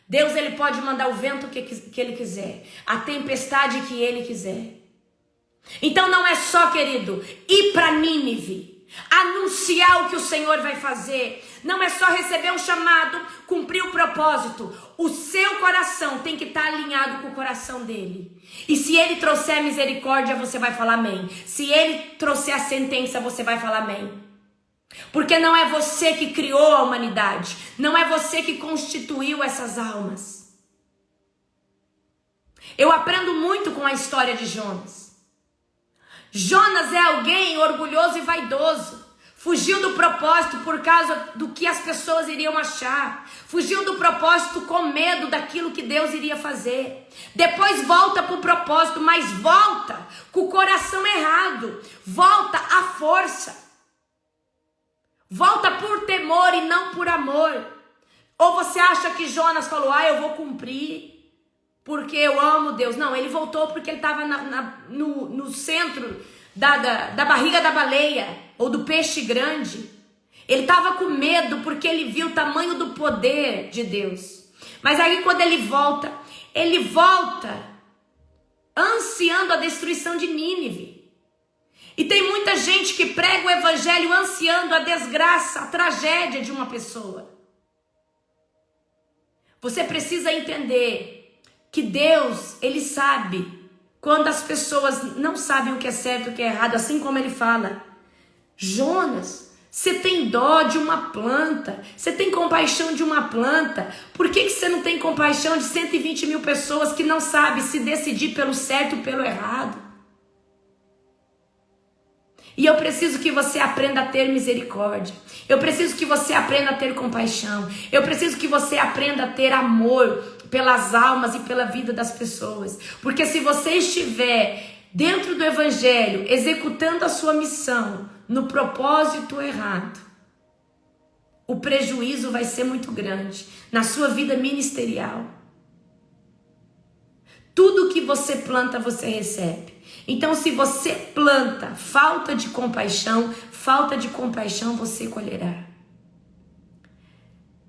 A: Deus, ele pode mandar o vento que ele quiser, a tempestade que ele quiser. Então não é só, querido, ir para Nínive, anunciar o que o Senhor vai fazer. Não é só receber um chamado, cumprir o propósito. O seu coração tem que estar alinhado com o coração dele. E se ele trouxer misericórdia, você vai falar amém. Se ele trouxer a sentença, você vai falar amém. Porque não é você que criou a humanidade. Não é você que constituiu essas almas. Eu aprendo muito com a história de Jonas. Jonas é alguém orgulhoso e vaidoso. Fugiu do propósito por causa do que as pessoas iriam achar. Fugiu do propósito com medo daquilo que Deus iria fazer. Depois volta para o propósito, mas volta com o coração errado. Volta à força. Volta por temor e não por amor. Ou você acha que Jonas falou: eu vou cumprir porque eu amo Deus. Não, ele voltou porque ele estava no centro da barriga da baleia ou do peixe grande. Ele estava com medo porque ele viu o tamanho do poder de Deus. Mas aí quando ele volta ansiando a destruição de Nínive. E tem muita gente que prega o evangelho ansiando a desgraça, a tragédia de uma pessoa. Você precisa entender que Deus, Ele sabe quando as pessoas não sabem o que é certo e o que é errado, assim como Ele fala. Jonas, você tem dó de uma planta, você tem compaixão de uma planta, por que você não tem compaixão de 120 mil pessoas que não sabem se decidir pelo certo ou pelo errado? E eu preciso que você aprenda a ter misericórdia. Eu preciso que você aprenda a ter compaixão. Eu preciso que você aprenda a ter amor pelas almas e pela vida das pessoas. Porque se você estiver dentro do evangelho, executando a sua missão no propósito errado, o prejuízo vai ser muito grande na sua vida ministerial. Tudo que você planta, você recebe. Então, se você planta falta de compaixão você colherá.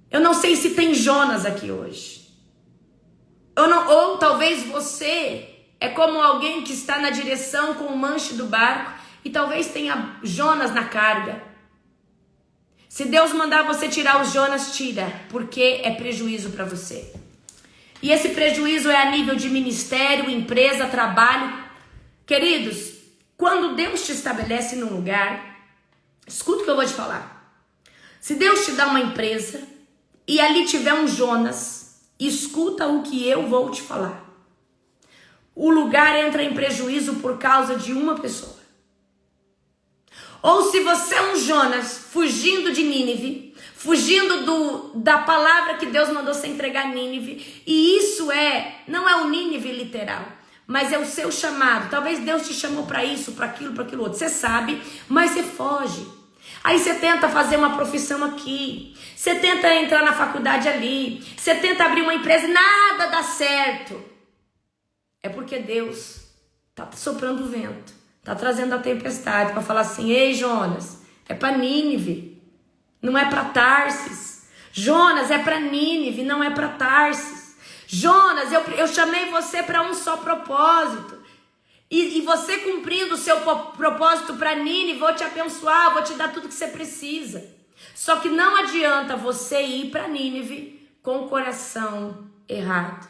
A: Eu não sei se tem Jonas aqui hoje. Ou talvez você é como alguém que está na direção com o manche do barco e talvez tenha Jonas na carga. Se Deus mandar você tirar os Jonas, tira, porque é prejuízo para você. E esse prejuízo é a nível de ministério, empresa, trabalho. Queridos, quando Deus te estabelece num lugar, escuta o que eu vou te falar. Se Deus te dá uma empresa e ali tiver um Jonas, escuta o que eu vou te falar. O lugar entra em prejuízo por causa de uma pessoa. Ou se você é um Jonas fugindo de Nínive, fugindo da palavra que Deus mandou você entregar a Nínive, e isso não é o Nínive literal, mas é o seu chamado. Talvez Deus te chamou para isso, para aquilo outro. Você sabe, mas você foge. Aí você tenta fazer uma profissão aqui, você tenta entrar na faculdade ali, você tenta abrir uma empresa e nada dá certo. É porque Deus está soprando o vento, está trazendo a tempestade para falar assim: ei, Jonas, é para Nínive, não é para Tarsis. Jonas, é para Nínive, não é para Tarsis. Jonas, eu chamei você para um só propósito. E você cumprindo o seu propósito para Nínive, vou te abençoar, vou te dar tudo que você precisa. Só que não adianta você ir para Nínive com o coração errado.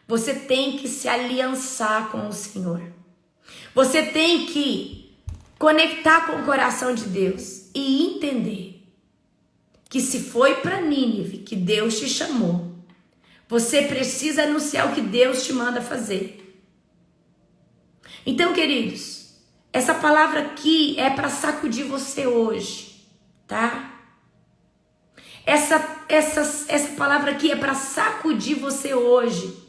A: Você tem que se aliançar com o Senhor. Você tem que conectar com o coração de Deus e entender que se foi para Nínive que Deus te chamou, você precisa anunciar o que Deus te manda fazer. Então, queridos, essa palavra aqui é para sacudir você hoje, tá? Essa palavra aqui é para sacudir você hoje.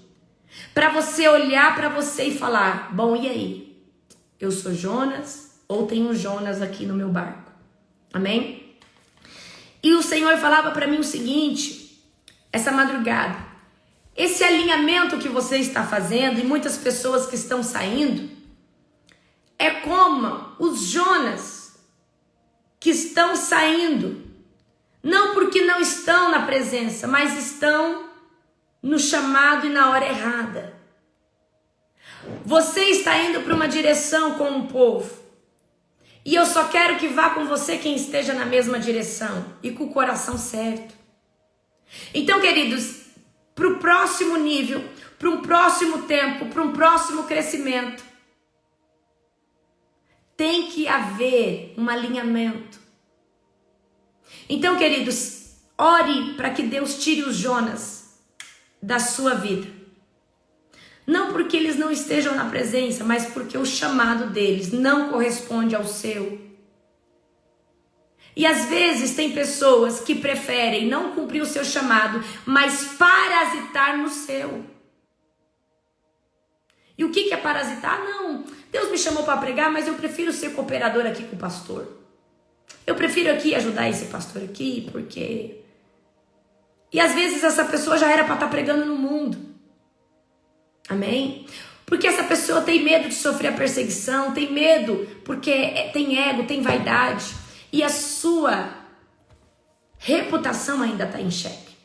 A: Para você olhar para você e falar: bom, e aí? Eu sou Jonas ou tem um Jonas aqui no meu barco? Amém? E o Senhor falava para mim o seguinte, essa madrugada: esse alinhamento que você está fazendo e muitas pessoas que estão saindo, é como os Jonas que estão saindo, não porque não estão na presença, mas estão no chamado e na hora errada. Você está indo para uma direção com o povo, e eu só quero que vá com você quem esteja na mesma direção e com o coração certo. Então, queridos, para o próximo nível, para um próximo tempo, para um próximo crescimento, tem que haver um alinhamento. Então, queridos, ore para que Deus tire os Jonas da sua vida. Não porque eles não estejam na presença, mas porque o chamado deles não corresponde ao seu. E às vezes tem pessoas que preferem não cumprir o seu chamado, mas parasitar no seu. E o que é parasitar? Não, Deus me chamou para pregar, mas eu prefiro ser cooperador aqui com o pastor. Eu prefiro aqui ajudar esse pastor aqui, porque... E às vezes essa pessoa já era para estar pregando no mundo. Amém? Porque essa pessoa tem medo de sofrer a perseguição, tem medo porque tem ego, tem vaidade. E a sua reputação ainda está em xeque.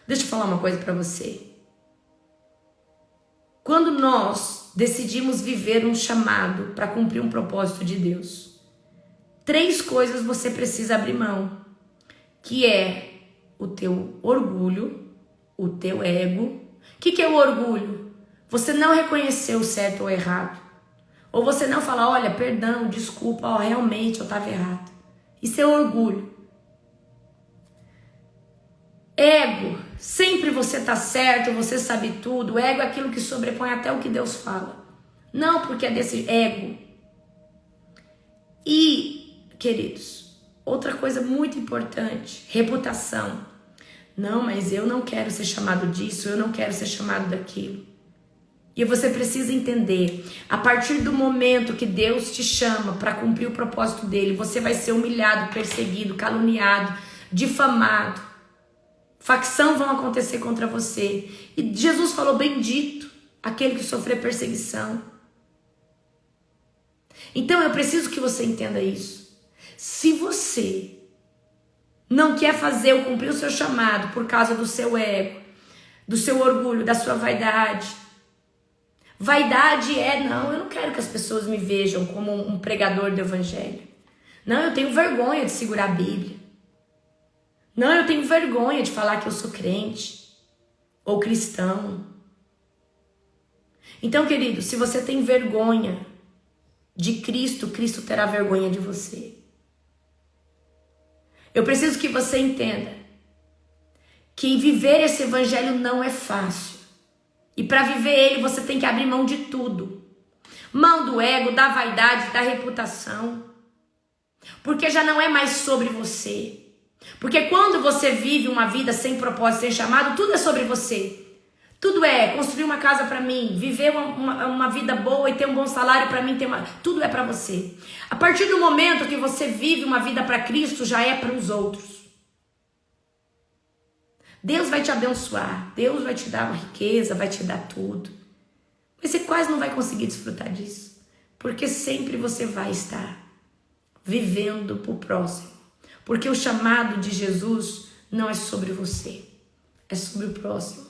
A: Deixa eu falar uma coisa para você. Quando nós decidimos viver um chamado para cumprir um propósito de Deus, 3 coisas você precisa abrir mão, que é o teu orgulho, o teu ego. O que é o orgulho? Você não reconhecer o certo ou errado. Ou você não falar, olha, perdão, desculpa, realmente eu estava errado. Isso é orgulho. Ego, sempre você tá certo, você sabe tudo. O ego é aquilo que sobrepõe até o que Deus fala. Não porque é desse ego. E, queridos, outra coisa muito importante, reputação. Não, mas eu não quero ser chamado disso, eu não quero ser chamado daquilo. E você precisa entender, a partir do momento que Deus te chama para cumprir o propósito dele, você vai ser humilhado, perseguido, caluniado, difamado. Facção vão acontecer contra você. E Jesus falou, bendito aquele que sofrer perseguição. Então eu preciso que você entenda isso. Se você não quer fazer ou cumprir o seu chamado por causa do seu ego, do seu orgulho, da sua vaidade. Vaidade não, eu não quero que as pessoas me vejam como um pregador do evangelho. Não, eu tenho vergonha de segurar a Bíblia. Não, eu tenho vergonha de falar que eu sou crente ou cristão. Então, querido, se você tem vergonha de Cristo, Cristo terá vergonha de você. Eu preciso que você entenda que viver esse evangelho não é fácil. E para viver ele, você tem que abrir mão de tudo. Mão do ego, da vaidade, da reputação. Porque já não é mais sobre você. Porque quando você vive uma vida sem propósito, sem chamado, tudo é sobre você. Tudo é construir uma casa para mim, viver uma vida boa e ter um bom salário para mim, tudo é para você. A partir do momento que você vive uma vida para Cristo, já é para os outros. Deus vai te abençoar, Deus vai te dar uma riqueza, vai te dar tudo. Mas você quase não vai conseguir desfrutar disso, porque sempre você vai estar vivendo para o próximo. Porque o chamado de Jesus não é sobre você, é sobre o próximo.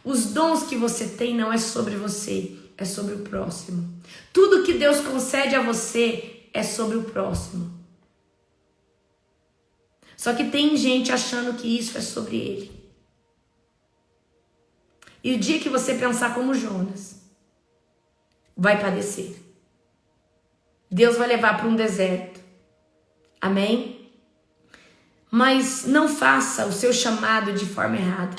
A: Os dons que você tem não é sobre você, é sobre o próximo. Tudo que Deus concede a você é sobre o próximo. Só que tem gente achando que isso é sobre ele. E o dia que você pensar como Jonas, vai padecer. Deus vai levar para um deserto. Amém? Mas não faça o seu chamado de forma errada.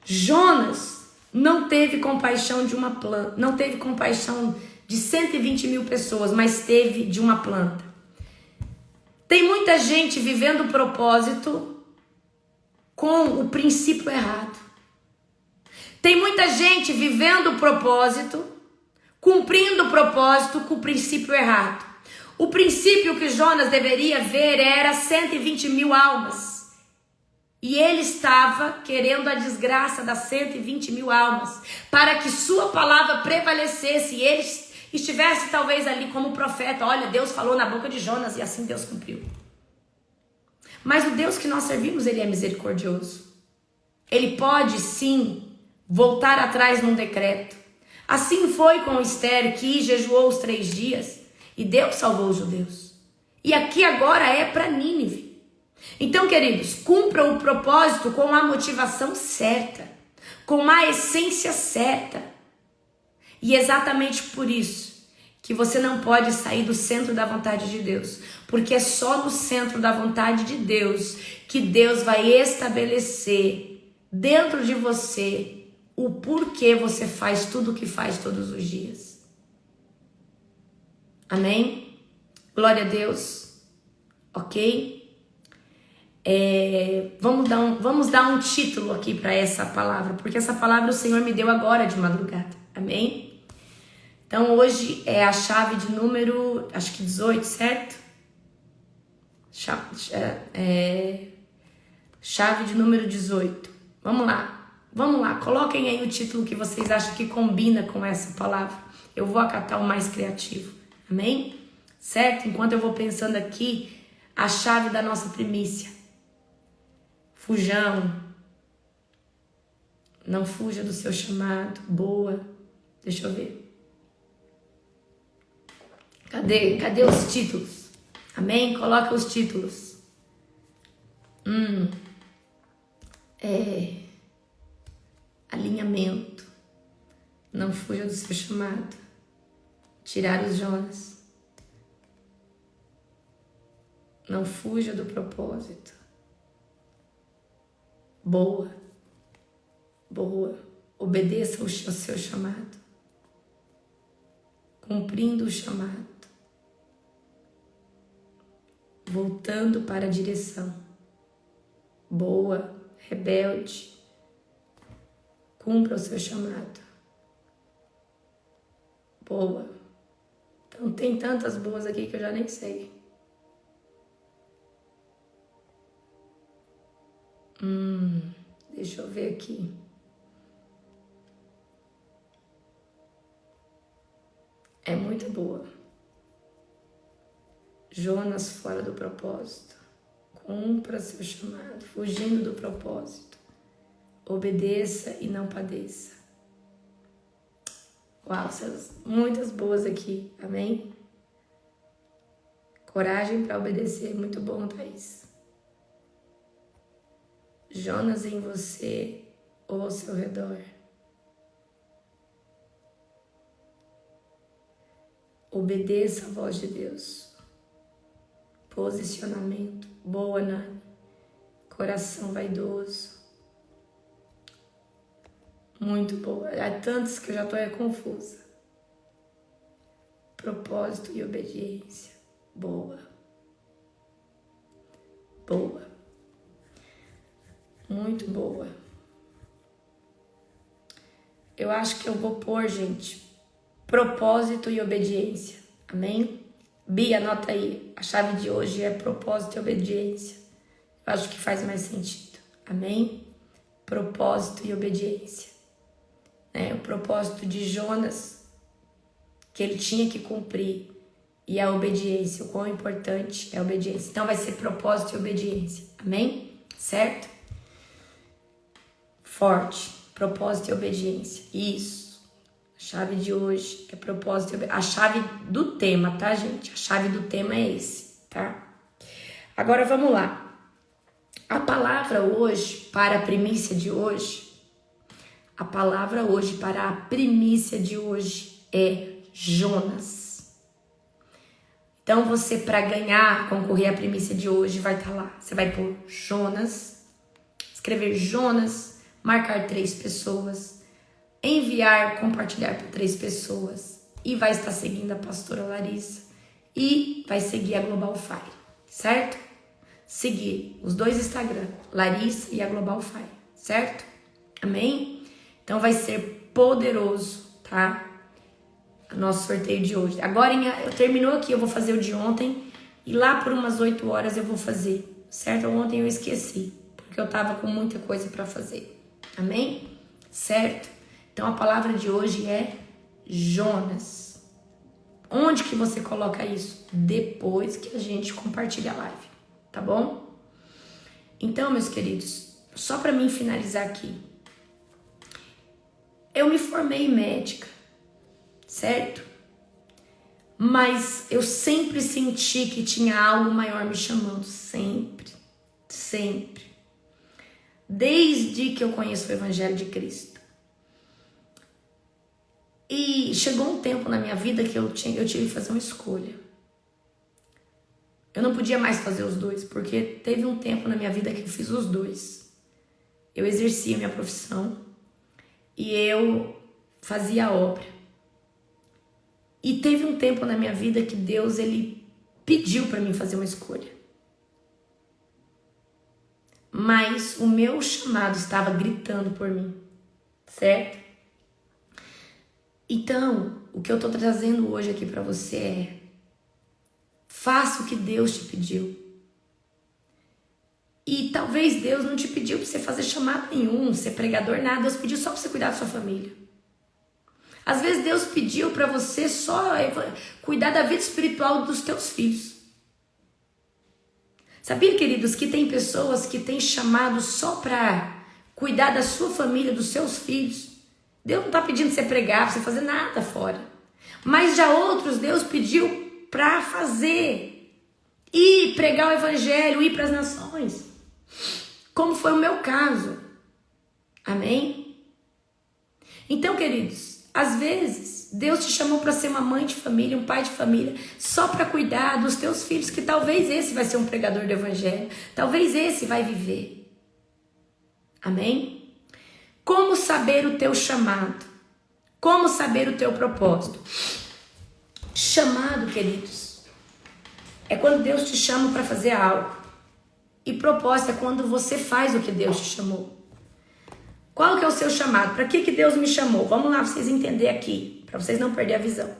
A: Jonas não teve compaixão de uma planta, não teve compaixão de 120 mil pessoas, mas teve de uma planta. Tem muita gente vivendo o propósito com o princípio errado. Tem muita gente vivendo o propósito, cumprindo o propósito com o princípio errado. O princípio que Jonas deveria ver era 120 mil almas. E ele estava querendo a desgraça das 120 mil almas, para que sua palavra prevalecesse e ele estivesse talvez ali como profeta. Olha, Deus falou na boca de Jonas e assim Deus cumpriu. Mas o Deus que nós servimos, ele é misericordioso. Ele pode sim voltar atrás num decreto. Assim foi com Esther, que jejuou os 3 dias e Deus salvou os judeus. E aqui agora é para Nínive. Então, queridos, cumpra o propósito com a motivação certa, com a essência certa. E exatamente por isso que você não pode sair do centro da vontade de Deus, porque é só no centro da vontade de Deus que Deus vai estabelecer dentro de você o porquê você faz tudo o que faz todos os dias. Amém? Glória a Deus. Ok? Vamos dar um título aqui para essa palavra, porque essa palavra o Senhor me deu agora de madrugada. Amém? Então hoje é a chave de número, acho que 18, certo? Chave de número 18. Vamos lá, coloquem aí o título que vocês acham que combina com essa palavra. Eu vou acatar o mais criativo. Amém? Certo? Enquanto eu vou pensando aqui, a chave da nossa primícia. Fujão. Não fuja do seu chamado. Boa. Deixa eu ver. Cadê os títulos? Amém? Coloca os títulos. alinhamento. Não fuja do seu chamado. Tirar os Jonas. Não fuja do propósito. Boa. Obedeça ao seu chamado. Cumprindo o chamado. Voltando para a direção. Boa. Rebelde. Cumpra o seu chamado. Boa. Então tem tantas boas aqui que eu já nem sei. Deixa eu ver aqui. É muito boa. Jonas fora do propósito. Cumpra seu chamado, fugindo do propósito. Obedeça e não padeça. Uau, muitas boas aqui, amém? Coragem para obedecer, muito bom, Thaís. Jonas em você ou ao seu redor. Obedeça a voz de Deus. Posicionamento. Boa, Nani. Coração vaidoso. Muito boa. Há tantos que eu já estou confusa. Propósito e obediência. Boa. Muito boa. Eu acho que eu vou pôr, gente, propósito e obediência. Amém? Bia, anota aí. A chave de hoje é propósito e obediência. Eu acho que faz mais sentido. Amém? Propósito e obediência. O propósito de Jonas, que ele tinha que cumprir, e a obediência, o quão importante é a obediência. Então vai ser propósito e obediência. Amém? Certo? Forte. Propósito e obediência. Isso. A chave de hoje é propósito e obediência. A chave do tema, tá, gente? A chave do tema é esse, tá? Agora vamos lá. A palavra hoje, para a primícia de hoje, é Jonas. Então você, para ganhar, concorrer à primícia de hoje, vai estar lá. Você vai pôr Jonas, escrever Jonas, marcar 3 pessoas, enviar, compartilhar para 3 pessoas e vai estar seguindo a pastora Larissa e vai seguir a Global Fire, certo? Seguir os 2 Instagram, Larissa e a Global Fire, certo? Amém? Então vai ser poderoso, tá? O nosso sorteio de hoje. Agora terminou aqui, eu vou fazer o de ontem e lá por umas 8 horas eu vou fazer, certo? Ontem eu esqueci, porque eu tava com muita coisa para fazer. Amém? Certo? Então a palavra de hoje é Jonas. Onde que você coloca isso? Depois que a gente compartilha a live, tá bom? Então, meus queridos, só para mim finalizar aqui. Eu me formei médica, certo? Mas eu sempre senti que tinha algo maior me chamando, sempre. Desde que eu conheço o Evangelho de Cristo. E chegou um tempo na minha vida que eu tive que fazer uma escolha. Eu não podia mais fazer os 2, porque teve um tempo na minha vida que eu fiz os 2. Eu exercia minha profissão e eu fazia a obra. E teve um tempo na minha vida que Deus, ele pediu para mim fazer uma escolha. Mas o meu chamado estava gritando por mim, certo? Então, o que eu tô trazendo hoje aqui para você é: faça o que Deus te pediu. E talvez Deus não te pediu para você fazer chamado nenhum, ser pregador, nada. Deus pediu só para você cuidar da sua família. Às vezes Deus pediu para você só cuidar da vida espiritual dos teus filhos. Sabia, queridos, que tem pessoas que têm chamado só para cuidar da sua família, dos seus filhos? Deus não está pedindo para você pregar, para você fazer nada fora. Mas já outros Deus pediu para fazer. Ir pregar o evangelho, ir para as nações. Como foi o meu caso. Amém? Então, queridos, às vezes Deus te chamou para ser uma mãe de família, um pai de família, só para cuidar dos teus filhos, que talvez esse vai ser um pregador do evangelho, talvez esse vai viver. Amém? Como saber o teu chamado? Como saber o teu propósito? Chamado, queridos, é quando Deus te chama para fazer algo. E propósito é quando você faz o que Deus te chamou. Qual que é o seu chamado? Para que Deus me chamou? Vamos lá, pra vocês entenderem aqui, para vocês não perderem a visão.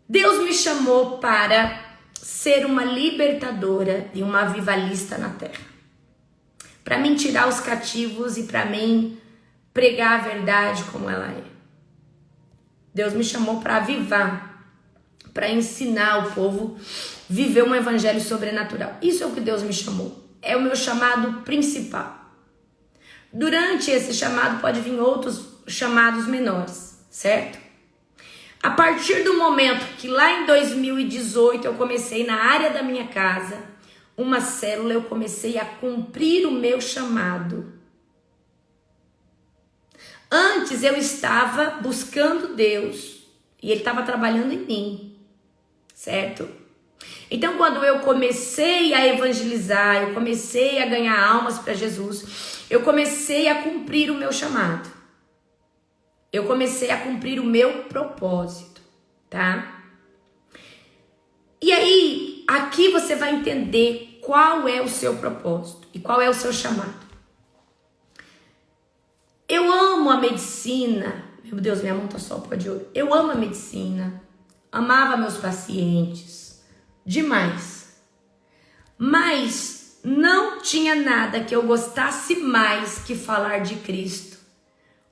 A: Deus me chamou para ser uma libertadora e uma avivalista na terra. Para mim tirar os cativos e para mim pregar a verdade como ela é. Deus me chamou para avivar, para ensinar o povo a viver um evangelho sobrenatural. Isso é o que Deus me chamou. É o meu chamado principal. Durante esse chamado pode vir outros chamados menores, certo? A partir do momento que lá em 2018 eu comecei na área da minha casa, uma célula, eu comecei a cumprir o meu chamado. Antes eu estava buscando Deus e Ele estava trabalhando em mim, certo? Então quando eu comecei a evangelizar, eu comecei a ganhar almas para Jesus, eu comecei a cumprir o meu chamado. Eu comecei a cumprir o meu propósito, tá? E aí, aqui você vai entender qual é o seu propósito e qual é o seu chamado. Eu amo a medicina. Meu Deus, minha mão tá só pó de ouro. Eu amo a medicina. Amava meus pacientes. Demais. Mas não tinha nada que eu gostasse mais que falar de Cristo.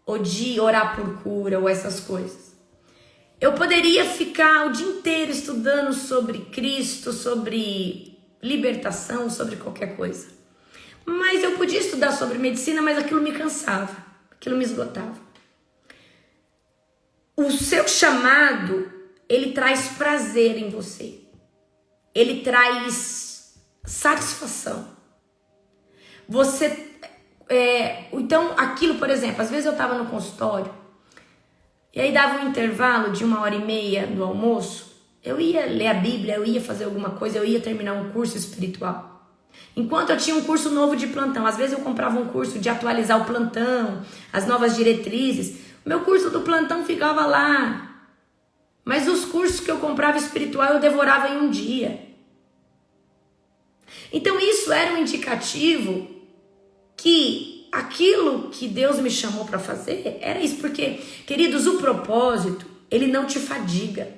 A: Ou de orar por cura, ou essas coisas. Eu poderia ficar o dia inteiro estudando sobre Cristo, sobre libertação, sobre qualquer coisa. Mas eu podia estudar sobre medicina, mas aquilo me cansava, aquilo me esgotava. O seu chamado, ele traz prazer em você. Ele traz satisfação. Então, aquilo, por exemplo, às vezes eu estava no consultório, e aí dava um intervalo de 1h30 do almoço, eu ia ler a Bíblia, eu ia fazer alguma coisa, eu ia terminar um curso espiritual. Enquanto eu tinha um curso novo de plantão, às vezes eu comprava um curso de atualizar o plantão, as novas diretrizes, o meu curso do plantão ficava lá. Mas os cursos que eu comprava espiritual eu devorava em um dia. Então isso era um indicativo que aquilo que Deus me chamou para fazer era isso, porque, queridos, o propósito, ele não te fadiga.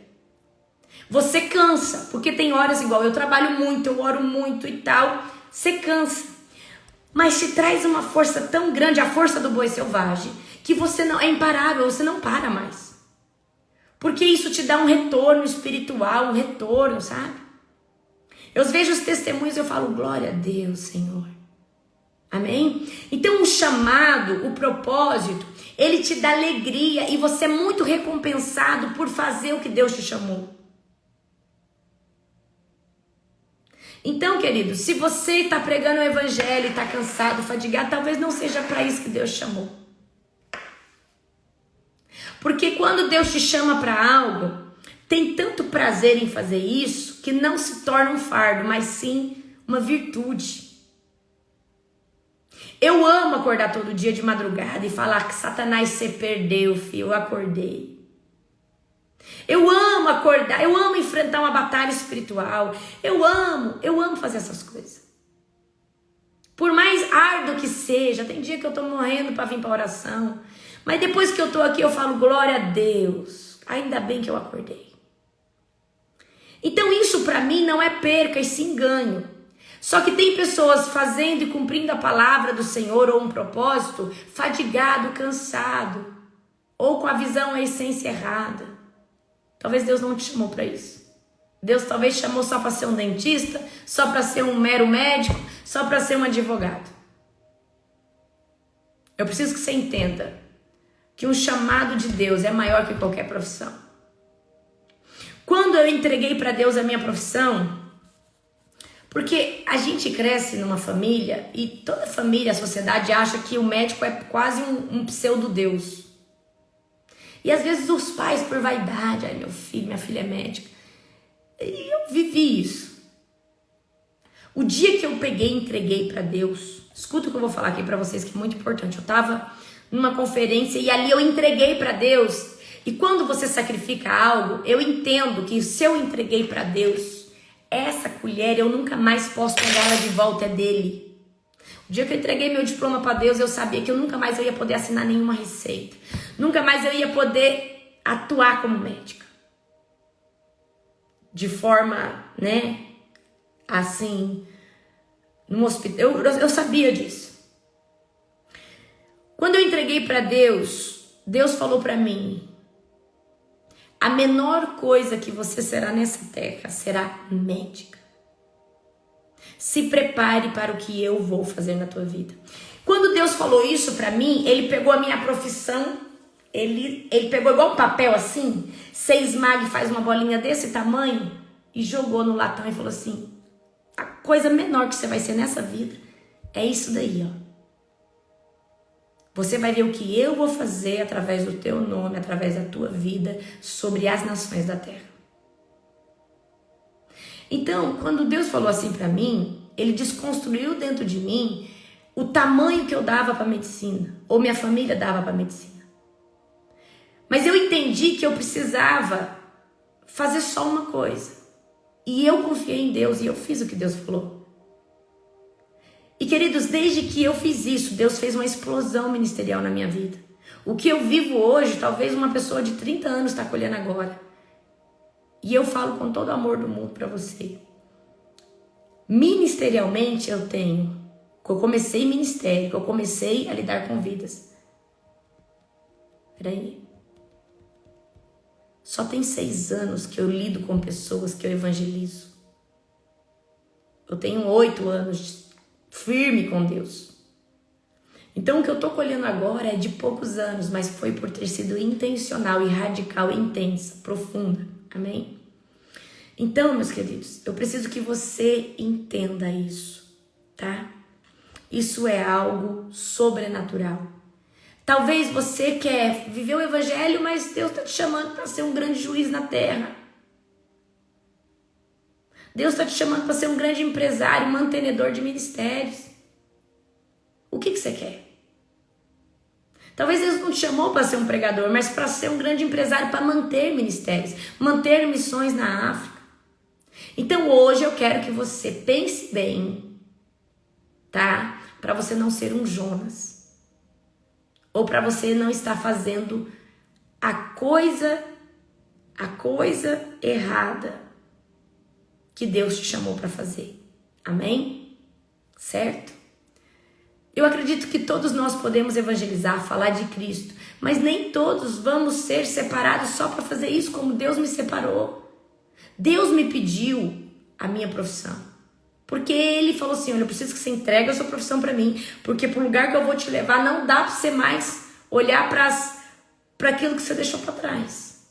A: Você cansa, porque tem horas igual, eu trabalho muito, eu oro muito e tal, você cansa. Mas te traz uma força tão grande, a força do boi selvagem, que você não é imparável, você não para mais. Porque isso te dá um retorno espiritual, um retorno, sabe? Eu vejo os testemunhos e eu falo, glória a Deus, Senhor. Amém? Então o chamado, o propósito, ele te dá alegria e você é muito recompensado por fazer o que Deus te chamou. Então, querido, se você está pregando o evangelho e está cansado, fadigado, talvez não seja para isso que Deus chamou. Porque quando Deus te chama para algo, tem tanto prazer em fazer isso que não se torna um fardo, mas sim uma virtude. Eu amo acordar todo dia de madrugada e falar que Satanás se perdeu, filho, eu acordei. Eu amo acordar, eu amo enfrentar uma batalha espiritual. Eu amo fazer essas coisas. Por mais árduo que seja, tem dia que eu tô morrendo para vir para oração. Mas depois que eu tô aqui, eu falo, glória a Deus. Ainda bem que eu acordei. Então isso para mim não é perca e sim ganho. Só que tem pessoas fazendo e cumprindo a palavra do Senhor ou um propósito, fadigado, cansado, ou com a visão, a essência errada. Talvez Deus não te chamou para isso. Deus talvez chamou só para ser um dentista, só para ser um mero médico, só para ser um advogado. Eu preciso que você entenda que um chamado de Deus é maior que qualquer profissão. Quando eu entreguei para Deus a minha profissão, Porque a gente cresce numa família e toda família, a sociedade acha que o médico é quase um pseudo-deus. E às vezes os pais, por vaidade, ai, meu filho, minha filha é médica. E eu vivi isso. O dia que eu peguei e entreguei para Deus, escuta o que eu vou falar aqui para vocês, que é muito importante. Eu estava numa conferência e ali eu entreguei para Deus. E quando você sacrifica algo, eu entendo que se eu entreguei para Deus, essa colher eu nunca mais posso pegar ela de volta, é dele. O dia que eu entreguei meu diploma para Deus, eu sabia que eu nunca mais eu ia poder assinar nenhuma receita. Nunca mais eu ia poder atuar como médica. De forma, né, assim, no hospital. Eu sabia disso. Quando eu entreguei para Deus, Deus falou para mim: a menor coisa que você será nessa terra será médica. Se prepare para o que eu vou fazer na tua vida. Quando Deus falou isso para mim, ele pegou a minha profissão, ele pegou igual um papel assim, você esmaga e faz uma bolinha desse tamanho e jogou no latão e falou assim: a coisa menor que você vai ser nessa vida é isso daí, ó. Você vai ver o que eu vou fazer através do teu nome, através da tua vida, sobre as nações da terra. Então, quando Deus falou assim para mim, ele desconstruiu dentro de mim o tamanho que eu dava para medicina, ou minha família dava para medicina. Mas eu entendi que eu precisava fazer só uma coisa. E eu confiei em Deus e eu fiz o que Deus falou. E queridos, desde que eu fiz isso, Deus fez uma explosão ministerial na minha vida. O que eu vivo hoje, talvez uma pessoa de 30 anos está colhendo agora. E eu falo com todo o amor do mundo para você. Ministerialmente eu tenho, que eu comecei ministério, que eu comecei a lidar com vidas. Peraí. Só tem 6 anos que eu lido com pessoas, que eu evangelizo. Eu tenho 8 anos firme com Deus. Então o que eu tô colhendo agora é de poucos anos, mas foi por ter sido intencional e radical, intensa, profunda. Amém? Então, meus queridos, eu preciso que você entenda isso, tá? Isso é algo sobrenatural. Talvez você quer viver o evangelho, mas Deus está te chamando para ser um grande juiz na terra. Deus está te chamando para ser um grande empresário, mantenedor de ministérios. O que você quer? Talvez Deus não te chamou para ser um pregador, mas para ser um grande empresário, para manter ministérios, manter missões na África. Então hoje eu quero que você pense bem, tá? Para você não ser um Jonas. Ou para você não estar fazendo a coisa errada que Deus te chamou para fazer. Amém? Certo? Eu acredito que todos nós podemos evangelizar, falar de Cristo, mas nem todos vamos ser separados só para fazer isso, como Deus me separou. Deus me pediu a minha profissão, porque Ele falou assim: olha, eu preciso que você entregue a sua profissão para mim, porque pro lugar que eu vou te levar não dá para você mais olhar para aquilo que você deixou para trás.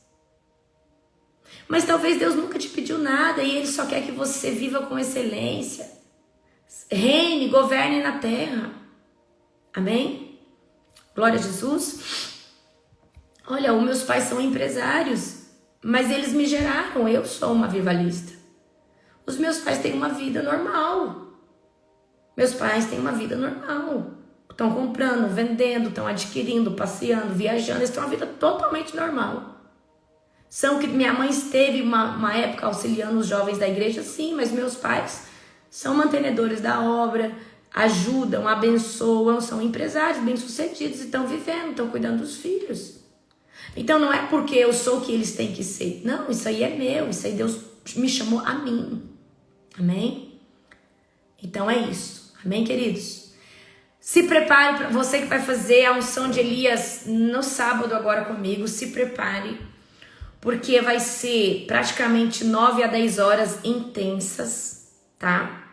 A: Mas talvez Deus nunca te pediu nada e Ele só quer que você viva com excelência, reine, governe na terra. Amém? Glória a Jesus. Olha, os meus pais são empresários, mas eles me geraram, eu sou uma avivalista. Os meus pais têm uma vida normal. Meus pais têm uma vida normal. Estão comprando, vendendo, estão adquirindo, passeando, viajando, eles têm uma vida totalmente normal. São que minha mãe esteve uma época auxiliando os jovens da igreja, sim, mas meus pais são mantenedores da obra, ajudam, abençoam, são empresários bem-sucedidos e estão vivendo, estão cuidando dos filhos. Então não é porque eu sou o que eles têm que ser. Não, isso aí é meu, isso aí Deus me chamou a mim. Amém? Então é isso. Amém, queridos? Se prepare, para você que vai fazer a unção de Elias no sábado agora comigo, se prepare, porque vai ser praticamente 9 a 10 horas intensas, tá?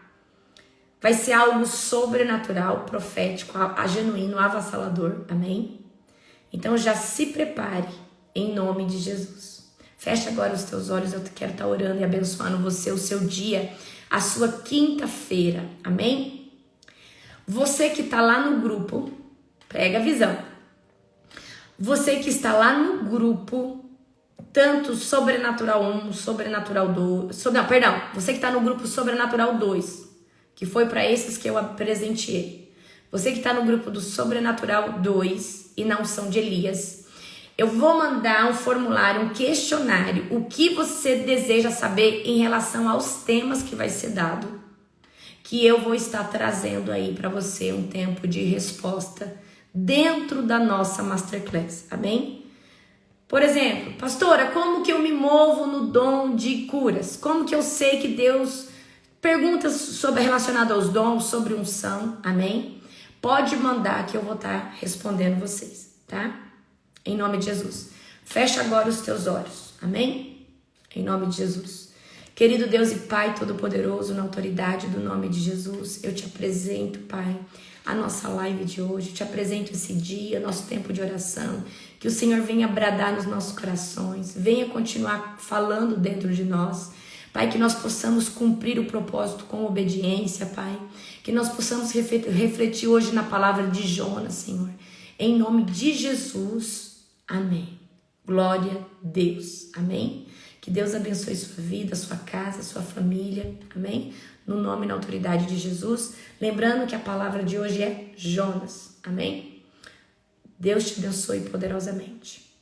A: Vai ser algo sobrenatural, profético, genuíno, avassalador, amém? Então já se prepare, em nome de Jesus. Feche agora os teus olhos, eu quero estar orando e abençoando você, o seu dia, a sua quinta-feira, amém? Você que está lá no grupo, pega a visão. Você que está lá no grupo, tanto Sobrenatural 1, Sobrenatural 2, você que está no grupo Sobrenatural 2, que foi para esses que eu presenteei. Você que está no grupo do Sobrenatural 2 e na unção de Elias, eu vou mandar um formulário, um questionário, o que você deseja saber em relação aos temas que vai ser dado, que eu vou estar trazendo aí para você um tempo de resposta dentro da nossa Masterclass, amém? Por exemplo, pastora, como que eu me movo no dom de curas? Como que eu sei que Deus... Perguntas relacionadas aos dons, sobre unção, amém? Pode mandar que eu vou estar respondendo vocês, tá? Em nome de Jesus. Fecha agora os teus olhos, amém? Em nome de Jesus. Querido Deus e Pai Todo-Poderoso, na autoridade do nome de Jesus, eu te apresento, Pai, a nossa live de hoje, eu te apresento esse dia, nosso tempo de oração, que o Senhor venha bradar nos nossos corações, venha continuar falando dentro de nós, Pai, que nós possamos cumprir o propósito com obediência, Pai, que nós possamos refletir hoje na palavra de Jonas, Senhor, em nome de Jesus, amém. Glória a Deus, amém. Que Deus abençoe sua vida, sua casa, sua família, amém? No nome e na autoridade de Jesus. Lembrando que a palavra de hoje é Jonas, amém? Deus te abençoe poderosamente.